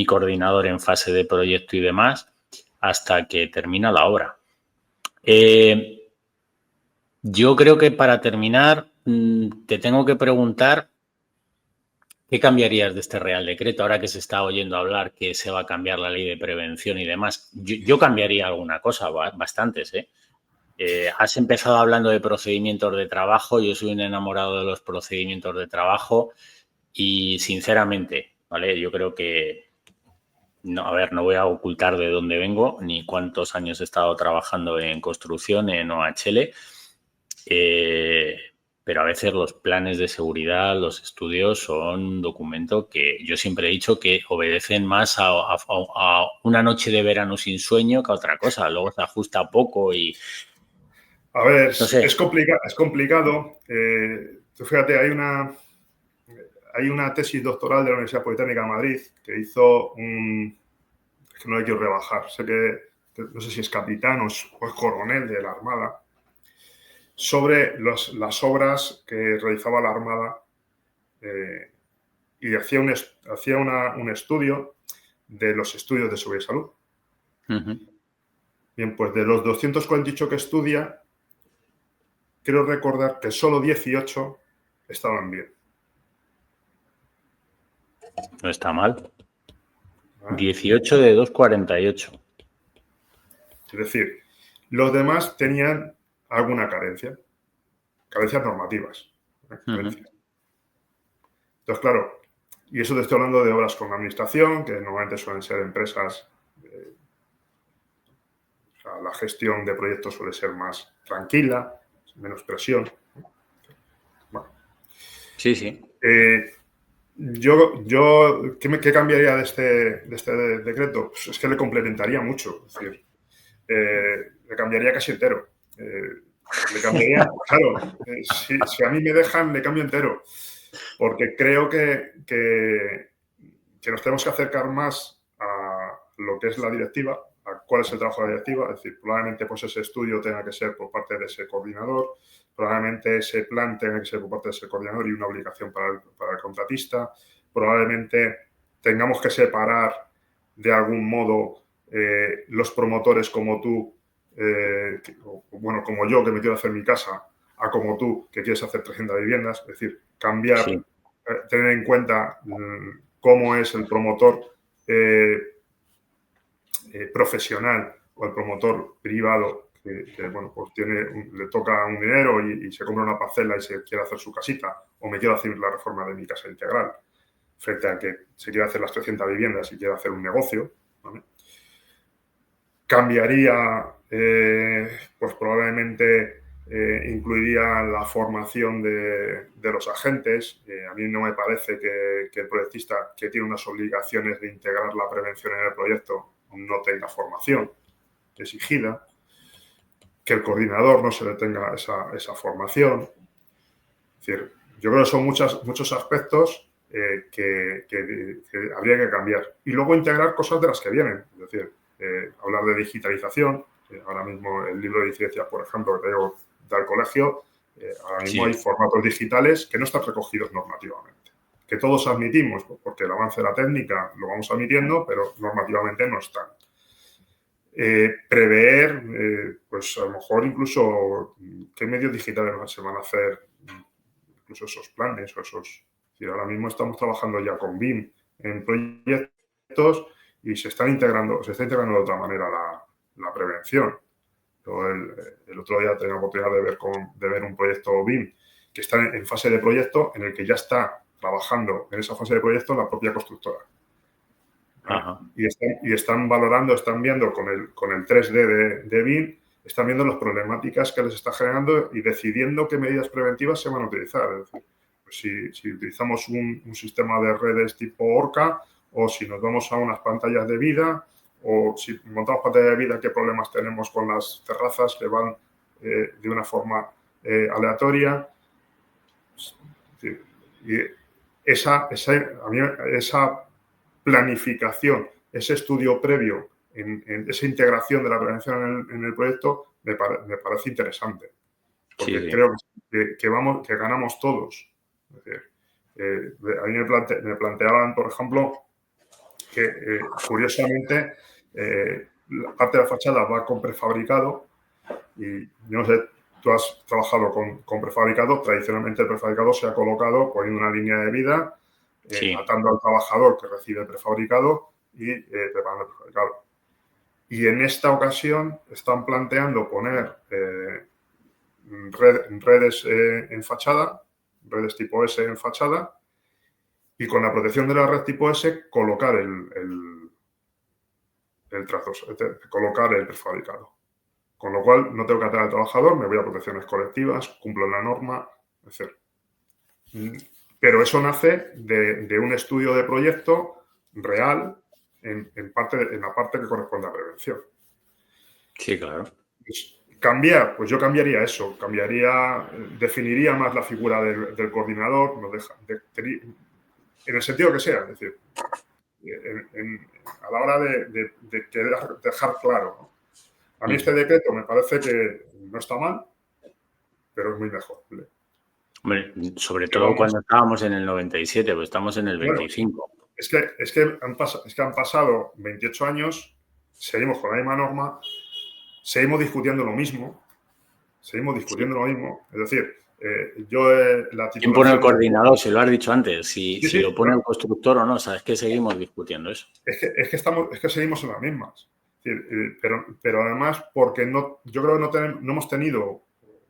coordinador en fase de proyecto y demás, hasta que termina la obra. Yo creo que para terminar te tengo que preguntar ¿qué cambiarías de este Real Decreto ahora que se está oyendo hablar que se va a cambiar la ley de prevención y demás? Yo cambiaría alguna cosa, bastantes, ¿eh? Has empezado hablando de procedimientos de trabajo, yo soy un enamorado de los procedimientos de trabajo y sinceramente, ¿vale? Yo creo que, no voy a ocultar de dónde vengo ni cuántos años he estado trabajando en construcción, en OHL, pero a veces los planes de seguridad, los estudios son un documento que yo siempre he dicho que obedecen más a una noche de verano sin sueño que a otra cosa. Luego se ajusta poco y... A ver, no sé. Es complicado. Tú fíjate, hay una tesis doctoral de la Universidad Politécnica de Madrid que hizo es que no le quiero rebajar. Sé que no sé si es capitán o es coronel de la Armada, sobre las obras que realizaba la Armada y hacía un estudio de los estudios de seguridad y salud. Bien, pues de los 248 que estudia, quiero recordar que solo 18 estaban bien. No está mal. 18 de 248. Es decir, los demás tenían alguna carencia. carencias normativas. Carencias. Entonces, claro, y eso te estoy hablando de obras con administración, que normalmente suelen ser empresas, o sea, la gestión de proyectos suele ser más tranquila, menos presión. Bueno. Sí. ¿Qué cambiaría de este decreto? Pues es que le complementaría mucho. Es decir, le cambiaría casi entero. Le cambiaría, claro, si a mí me dejan, le cambio entero. Porque creo que nos tenemos que acercar más a lo que es la directiva, a cuál es el trabajo de la directiva. Es decir, probablemente pues ese estudio tenga que ser por parte de ese coordinador, probablemente ese plan tenga que ser por parte de ese coordinador y una obligación para el contratista. Probablemente tengamos que separar de algún modo los promotores como tú, como yo que me quiero hacer mi casa, a como tú que quieres hacer 300 viviendas. Es decir, cambiar, tener en cuenta cómo es el promotor profesional o el promotor privado que pues le toca un dinero y se compra una parcela y se quiere hacer su casita, o me quiero hacer la reforma de mi casa integral, frente a que se quiere hacer las 300 viviendas y quiere hacer un negocio, ¿vale? Cambiaría, pues probablemente incluiría la formación de los agentes. A mí no me parece que el proyectista, que tiene unas obligaciones de integrar la prevención en el proyecto, no tenga formación exigida, que el coordinador no se le tenga esa formación. Es decir, yo creo que son muchos aspectos que habría que cambiar. Y luego integrar cosas de las que vienen. Es decir, hablar de digitalización. Ahora mismo el libro de incidencias, por ejemplo, que tengo del colegio, ahora mismo hay formatos digitales que no están recogidos normativamente. Que todos admitimos, porque el avance de la técnica lo vamos admitiendo, pero normativamente no están. Prever, pues a lo mejor incluso qué medios digitales se van a hacer, incluso esos planes o esos. Ahora mismo estamos trabajando ya con BIM en proyectos y se está integrando de otra manera la prevención. Yo el otro día tenía la oportunidad de ver un proyecto BIM que está en fase de proyecto, en el que ya está trabajando en esa fase de proyecto la propia constructora. Y están valorando, están viendo con el 3D de BIM, están viendo las problemáticas que les está generando y decidiendo qué medidas preventivas se van a utilizar. Es decir, pues si utilizamos un sistema de redes tipo Orca, o si nos vamos a unas pantallas de vida, o si montamos pantallas de vida, qué problemas tenemos con las terrazas que van de una forma aleatoria. Y esa planificación, ese estudio previo, en esa integración de la prevención en el proyecto, me parece interesante. Porque creo que ganamos todos. Es decir, a mí me planteaban, por ejemplo, que curiosamente la parte de la fachada va con prefabricado, y no sé, tú has trabajado con prefabricado. Tradicionalmente el prefabricado se ha colocado poniendo una línea de vida, atando al trabajador que recibe el prefabricado y preparando el prefabricado. Y en esta ocasión están planteando poner redes en fachada, redes tipo S en fachada, y con la protección de la red tipo S colocar el colocar el prefabricado. Con lo cual no tengo que atar al trabajador, me voy a protecciones colectivas, cumplo la norma, etc. Pero eso nace de un estudio de proyecto real en la parte que corresponde a prevención. Sí, claro. Pues, pues yo cambiaría eso, definiría más la figura del coordinador, en el sentido que sea, es decir, a la hora de dejar claro, ¿no? A mí este decreto me parece que no está mal, pero es muy mejor. Hombre, sobre todo cuando estábamos en el 97, pues estamos en el 25. Bueno, es que han pasado 28 años, seguimos con la misma norma, seguimos discutiendo lo mismo. Es decir, la titulación... ¿Quién pone el coordinador? Si lo has dicho antes, si lo pone el constructor o no, sabes que seguimos discutiendo eso. Es que seguimos en las mismas. Pero además, porque yo creo que no hemos tenido,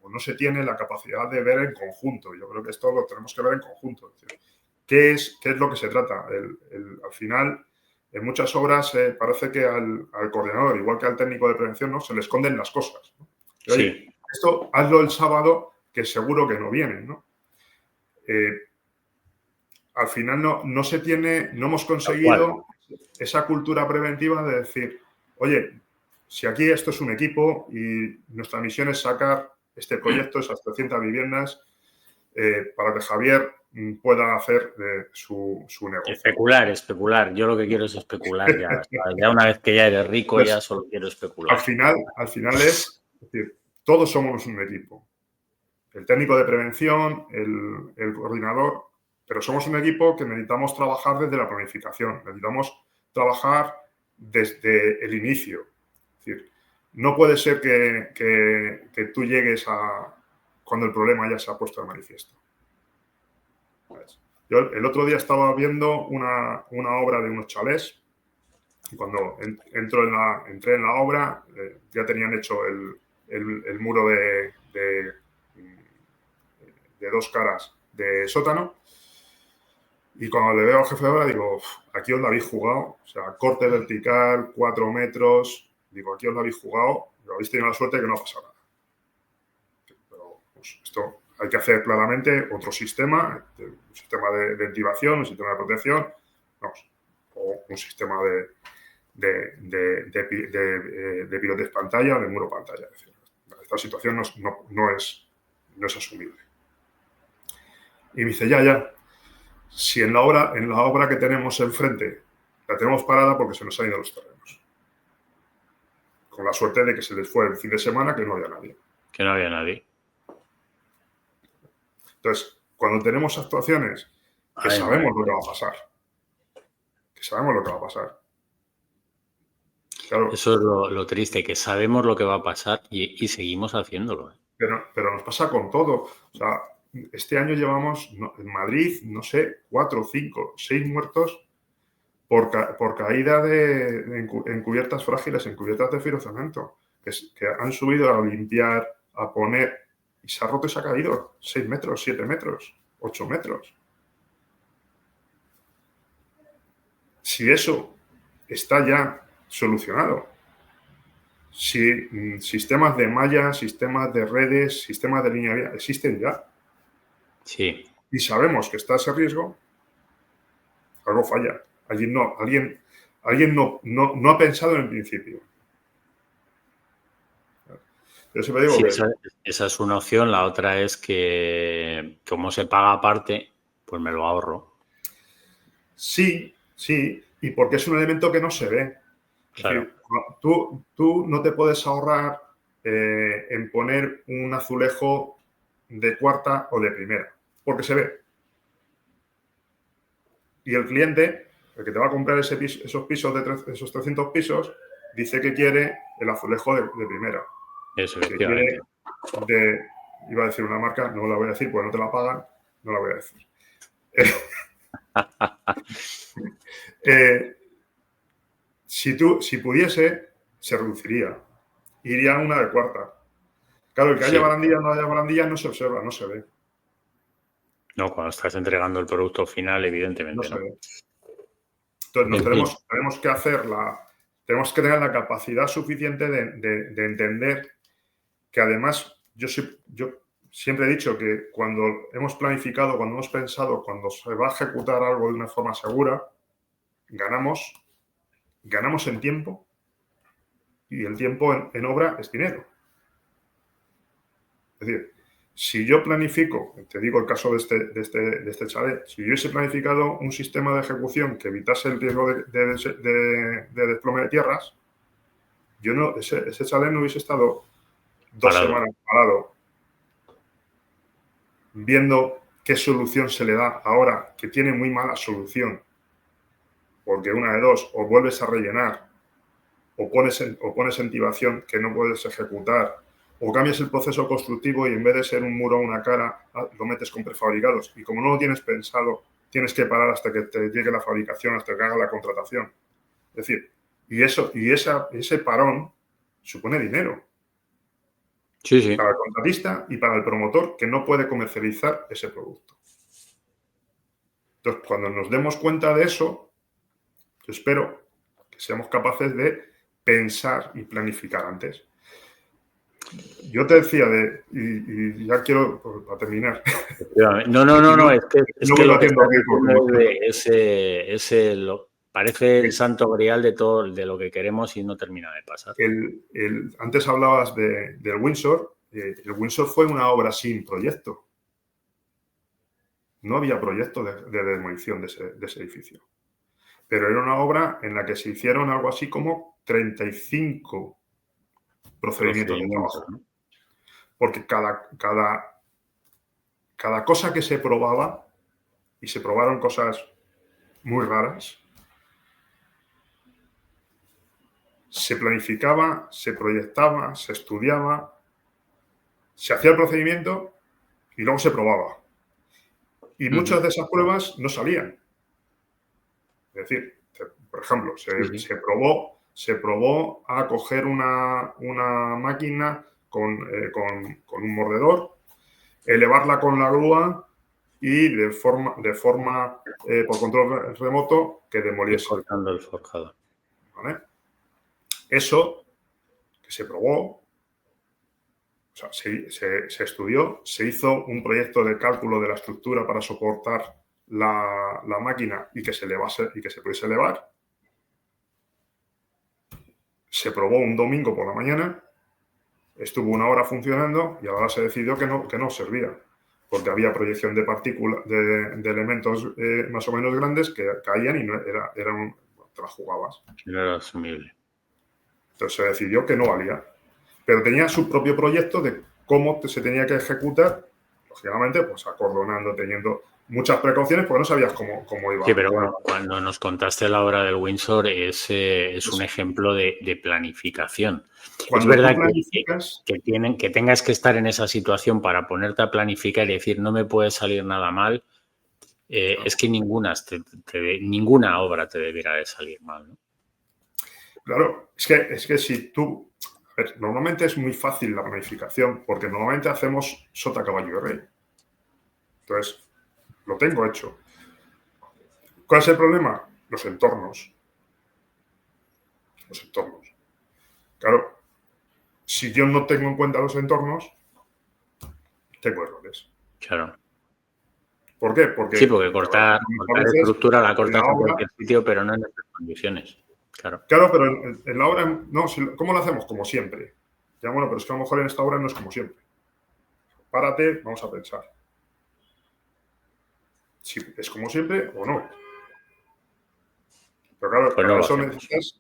o no se tiene la capacidad de ver en conjunto. Yo creo que esto lo tenemos que ver en conjunto. Es decir, ¿qué es lo que se trata? Al final, en muchas obras parece que al coordinador, igual que al técnico de prevención, ¿no?, se le esconden las cosas, ¿no? Y, oye, Sí. esto hazlo el sábado, que seguro que no vienen, ¿no? Al final no hemos conseguido esa cultura preventiva de decir, oye, si aquí esto es un equipo y nuestra misión es sacar este proyecto, esas 300 viviendas, para que Javier pueda hacer su negocio. Especular. Yo lo que quiero es especular ya. Ya una vez que ya eres rico, pues, ya solo quiero especular. Al final es decir, todos somos un equipo. El técnico de prevención, el coordinador, pero somos un equipo que necesitamos trabajar desde la planificación, necesitamos trabajar desde el inicio. Es decir, no puede ser que tú llegues cuando el problema ya se ha puesto de manifiesto. Yo el otro día estaba viendo una obra de unos chalés y cuando entré en la obra ya tenían hecho el muro de 2 caras de sótano. Y cuando le veo al jefe de obra, digo, aquí os la habéis jugado. O sea, corte vertical, 4 metros. Digo, aquí os la habéis jugado. Lo habéis tenido la suerte de que no ha pasado nada. Pero pues, esto hay que hacer claramente otro sistema. Un sistema de ventilación, un sistema de protección. Vamos, o un sistema de pilotes pantalla, de muro pantalla. Es decir, esta situación no es asumible. Y me dice, ya. Si en la obra que tenemos enfrente la tenemos parada porque se nos han ido los terrenos. Con la suerte de que se les fue el fin de semana que no había nadie. Entonces, cuando tenemos actuaciones que sabemos lo que va a pasar. Claro, eso es lo triste, que sabemos lo que va a pasar y seguimos haciéndolo. Pero nos pasa con todo. O sea, este año llevamos en Madrid, no sé, 4, 5, 6 muertos por caída en cubiertas frágiles, en cubiertas de fibrocemento, que han subido a limpiar, a poner, y se ha roto y se ha caído 6 metros, 7 metros, 8 metros. Si eso está ya solucionado, si sistemas de malla, sistemas de redes, sistemas de línea vía existen ya, sí, y sabemos que está ese riesgo, algo falla. Alguien no ha pensado en el principio. Yo siempre digo que esa es una opción. La otra es que, como se paga aparte, pues me lo ahorro. Sí, y porque es un elemento que no se ve. Claro. Es decir, tú no te puedes ahorrar en poner un azulejo de cuarta o de primera, porque se ve. Y el cliente, el que te va a comprar esos pisos, esos 300 pisos, dice que quiere el azulejo de primera. Eso, que quiere iba a decir una marca, no la voy a decir porque no te la pagan, no la voy a decir. Si pudiese, se reduciría. Iría a una de cuarta. Claro, el que haya barandilla o no haya barandilla no se observa, no se ve. No, cuando estás entregando el producto final, evidentemente no. Se ve. Entonces, tenemos que tener la capacidad suficiente de entender que además yo siempre he dicho que cuando hemos planificado, cuando hemos pensado, cuando se va a ejecutar algo de una forma segura, ganamos en tiempo y el tiempo en obra es dinero. Es decir, si yo planifico, te digo el caso de este chalet, si yo hubiese planificado un sistema de ejecución que evitase el riesgo de desplome de tierras, ese chalet no hubiese estado 2 semanas parado viendo qué solución se le da ahora, que tiene muy mala solución, porque una de dos, o vuelves a rellenar, o pones en que no puedes ejecutar, o cambias el proceso constructivo y en vez de ser un muro o una cara, lo metes con prefabricados. Y como no lo tienes pensado, tienes que parar hasta que te llegue la fabricación, hasta que haga la contratación. Es decir, ese parón supone dinero. Sí, sí. Para el contratista y para el promotor que no puede comercializar ese producto. Entonces, cuando nos demos cuenta de eso, yo espero que seamos capaces de pensar y planificar antes. Yo te decía y ya quiero, pues, para terminar. No, es que voy lo que haciendo estás riesgo. diciendo parece el santo grial de todo, de lo que queremos y no termina de pasar. Antes hablabas del Windsor. El Windsor fue una obra sin proyecto. No había proyecto de demolición de ese edificio. Pero era una obra en la que se hicieron algo así como 35 procedimientos de trabajo. ¿No? Porque cada cosa que se probaba, y se probaron cosas muy raras, se planificaba, se proyectaba, se estudiaba, se hacía el procedimiento y luego se probaba. Y muchas de esas pruebas no salían. Es decir, por ejemplo, se probó a coger una máquina con un mordedor, elevarla con la grúa y de forma por control remoto que demoliese. Cortando el forjado. ¿Vale? Eso que se probó, o sea, se estudió, se hizo un proyecto de cálculo de la estructura para soportar la máquina y que se elevase y que se pudiese elevar. Se probó un domingo por la mañana, estuvo una hora funcionando y ahora se decidió que no servía, porque había proyección de partículas, de elementos más o menos grandes que caían y no te las jugabas. No era asumible. Entonces se decidió que no valía. Pero tenía su propio proyecto de cómo se tenía que ejecutar, lógicamente, pues acordonando, teniendo muchas precauciones, porque no sabías cómo iba. Sí, pero bueno, cuando nos contaste la obra del Windsor es un ejemplo de planificación. Cuando es verdad que tengas que estar en esa situación para ponerte a planificar y decir no me puede salir nada mal, claro. Es que ninguna obra te debiera de salir mal, ¿no? Claro, es que si tú... A ver, normalmente es muy fácil la planificación, porque normalmente hacemos sota, caballo y rey. Entonces, lo tengo hecho. ¿Cuál es el problema? Los entornos. Los entornos. Claro, si yo no tengo en cuenta los entornos, tengo errores. Claro. ¿Por qué? Porque cortar estructura la cortas en cualquier sitio, pero no en estas condiciones. Claro, pero en la obra, no, ¿cómo lo hacemos? Como siempre. Ya bueno, pero es que a lo mejor en esta obra no es como siempre. Párate, vamos a pensar. Si es como siempre o no. Pero claro, pues para eso necesitas...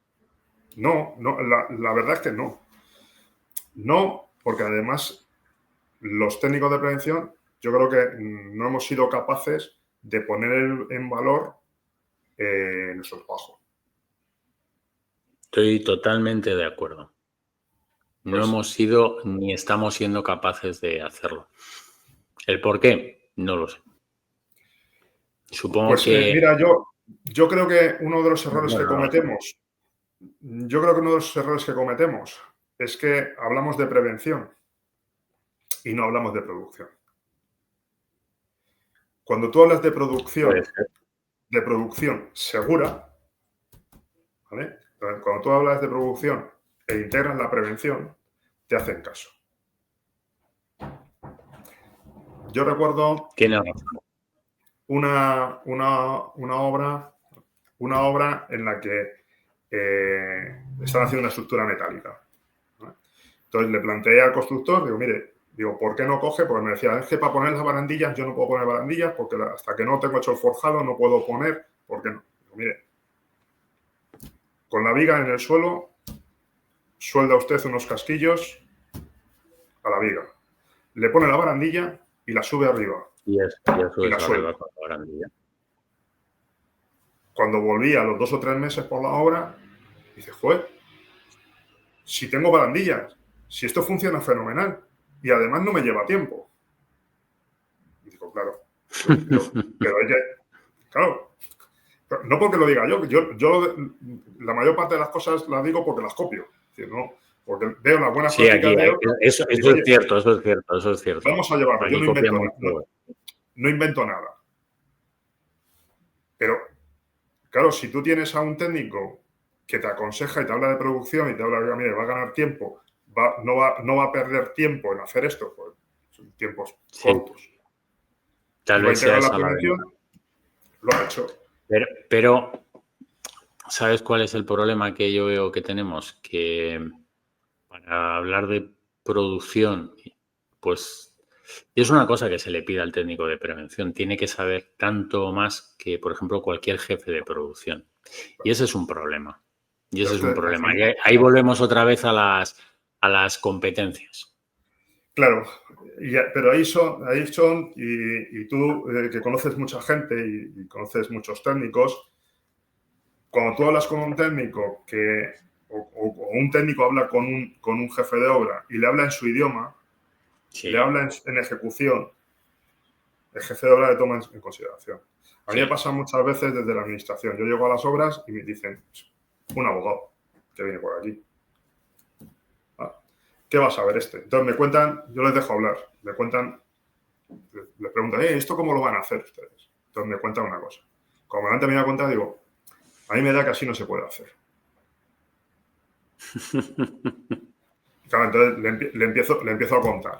No, la verdad es que no. No, porque además los técnicos de prevención yo creo que no hemos sido capaces de poner en valor nuestro trabajo. Estoy totalmente de acuerdo. No hemos sido ni estamos siendo capaces de hacerlo. ¿El por qué? No lo sé. Supongo que... Mira, yo creo que uno de los errores que cometemos... Yo creo que uno de los errores que cometemos es que hablamos de prevención y no hablamos de producción. Cuando tú hablas de producción segura, ¿vale? Cuando tú hablas de producción e integras la prevención, te hacen caso. Yo recuerdo una obra en la que están haciendo una estructura metálica, ¿no? Entonces le planteé al constructor, digo, ¿por qué no coge? Porque me decía, es que para poner las barandillas yo no puedo poner barandillas porque hasta que no tengo hecho el forjado no puedo poner, ¿por qué no? Digo, mire, con la viga en el suelo, suelda usted unos casquillos a la viga, le pone la barandilla y la sube arriba. Y la suelta con la barandilla. Cuando volví a los 2 o 3 meses por la obra, dice, joder, si tengo barandillas, si esto funciona fenomenal y además no me lleva tiempo. Y digo, claro, pero hay que, claro, no porque lo diga yo la mayor parte de las cosas las digo porque las copio. Es decir, porque veo las buenas Sí, prácticas aquí, de otros. eso es cierto, eso es cierto, eso es cierto. Vamos a llevarlo. Yo Aquí copiamos todo. no invento nada. Pero, claro, si tú tienes a un técnico que te aconseja y te habla de producción y te habla de, mire, va a ganar tiempo, no va a perder tiempo en hacer esto, pues son tiempos cortos. Tal y va a vez sea integrar la esa la prevención, ventaja. lo ha hecho. Pero, ¿sabes cuál es el problema que yo veo que tenemos? Que para hablar de producción, pues es una cosa que se le pide al técnico de prevención. Tiene que saber tanto más que, por ejemplo, cualquier jefe de producción. Y ese es un problema. Y ese es un problema. Y ahí volvemos otra vez a las competencias. Claro, pero ahí son y tú que conoces mucha gente y conoces muchos técnicos, cuando tú hablas con un técnico o un técnico habla con un jefe de obra y le habla en su idioma, Sí. le habla en ejecución, el jefe de obra le toma en consideración. A mí me pasa muchas veces desde la administración. Yo llego a las obras y me dicen, un abogado que viene por aquí. ¿Qué va a saber este? Entonces me cuentan, yo les dejo hablar, me cuentan, les pregunto, ¿esto cómo lo van a hacer ustedes? Entonces me cuentan una cosa. Como antes me da cuenta, digo, a mí me da que así no se puede hacer. Claro, entonces le empiezo a contar.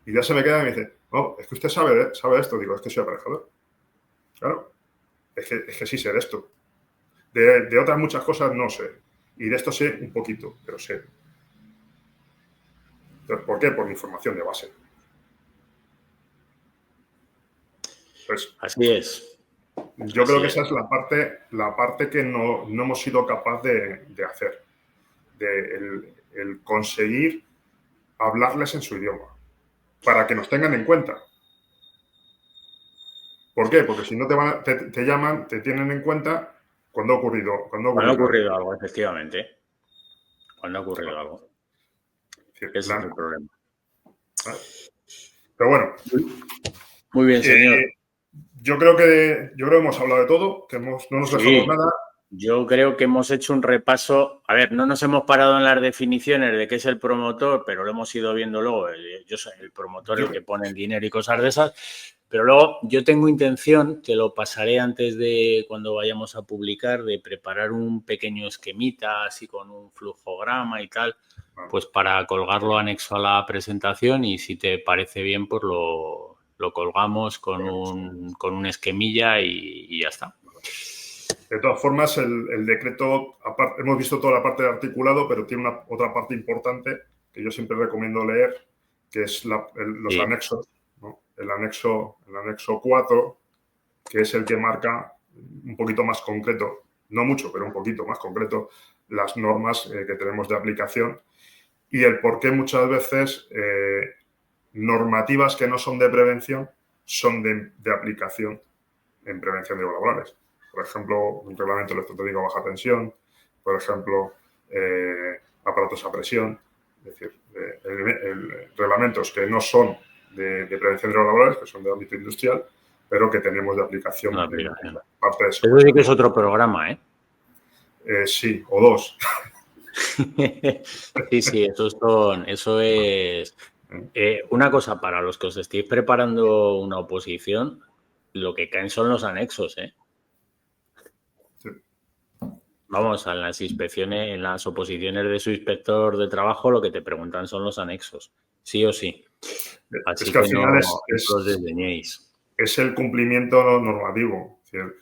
Y ya se me queda y me dice, no, es que usted sabe esto. Digo, es que soy aparejador. Claro, es que sí sé de esto. De otras muchas cosas no sé. Y de esto sé un poquito, pero sé. Entonces, ¿por qué? Por mi formación de base. Pues, así es. Yo creo que esa es la parte que no hemos sido capaz de hacer. El conseguir hablarles en su idioma. Para que nos tengan en cuenta. ¿Por qué? Porque si no te llaman, te tienen en cuenta cuando ha ocurrido algo, efectivamente. Cuando ha ocurrido algo. Ese es el problema. Pero bueno. Muy bien, señor. Yo creo que hemos hablado de todo, que no nos dejamos nada. Yo creo que hemos hecho un repaso. A ver, no nos hemos parado en las definiciones de qué es el promotor, pero lo hemos ido viendo luego. Yo soy el promotor, el que pone el dinero y cosas de esas. Pero luego yo tengo intención, te lo pasaré antes de cuando vayamos a publicar, de preparar un pequeño esquemita, así con un flujograma y tal, pues para colgarlo anexo a la presentación y si te parece bien, pues lo colgamos con un esquemilla y ya está. De todas formas, el decreto, aparte, hemos visto toda la parte de articulado, pero tiene otra parte importante que yo siempre recomiendo leer, que es los anexos, ¿no? El anexo 4, que es el que marca un poquito más concreto, no mucho, pero un poquito más concreto, las normas que tenemos de aplicación y el por qué muchas veces normativas que no son de prevención son de aplicación en prevención de riesgos laborales. Por ejemplo, un reglamento electrotécnico a baja tensión, por ejemplo, aparatos a presión, es decir, reglamentos que no son de prevención de riesgos laborales, que son de ámbito industrial, pero que tenemos de aplicación. En parte de eso. Eso sí que es otro programa, ¿eh? Sí, o dos. Sí, eso es... una cosa, para los que os estéis preparando una oposición, lo que caen son los anexos, ¿eh? Sí. Vamos, en las inspecciones, en las oposiciones de su inspector de trabajo, lo que te preguntan son los anexos, sí o sí. Así es que al final no los desdeñéis. Es el cumplimiento normativo. Es decir,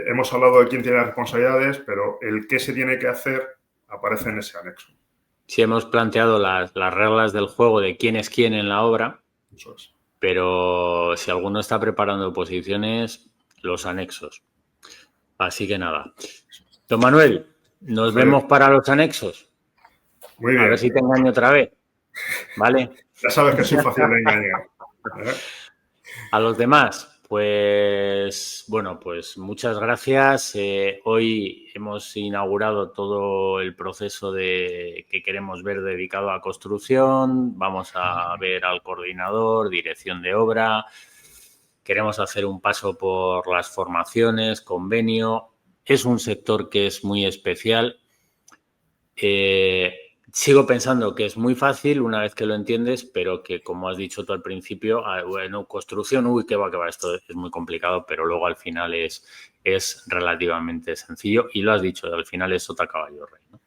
hemos hablado de quién tiene las responsabilidades, pero el qué se tiene que hacer aparece en ese anexo. Sí, hemos planteado las reglas del juego de quién es quién en la obra, eso es. Pero si alguno está preparando oposiciones, los anexos. Así que nada. Don Manuel, nos vemos para los anexos. Muy bien. A ver si te engaño otra vez. ¿Vale? Ya sabes que soy fácil de engañar. A los demás, pues bueno, pues muchas gracias. Hoy hemos inaugurado todo el proceso que queremos ver dedicado a construcción. Vamos a ver al coordinador, dirección de obra. Queremos hacer un paso por las formaciones, convenio. Es un sector que es muy especial. sigo pensando que es muy fácil una vez que lo entiendes, pero que, como has dicho tú al principio, bueno, construcción, uy, qué va, esto es muy complicado, pero luego al final es relativamente sencillo y lo has dicho, al final es sota caballo rey, ¿no?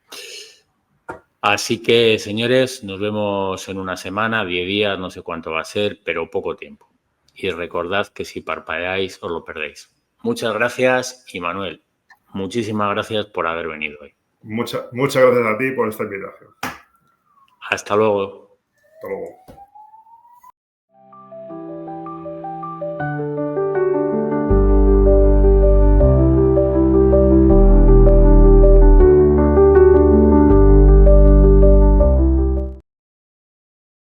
Así que, señores, nos vemos en una semana, 10 días, no sé cuánto va a ser, pero poco tiempo. Y recordad que si parpadeáis, os lo perdéis. Muchas gracias y Manuel, muchísimas gracias por haber venido hoy. Muchas gracias a ti por esta invitación. Hasta luego. Hasta luego.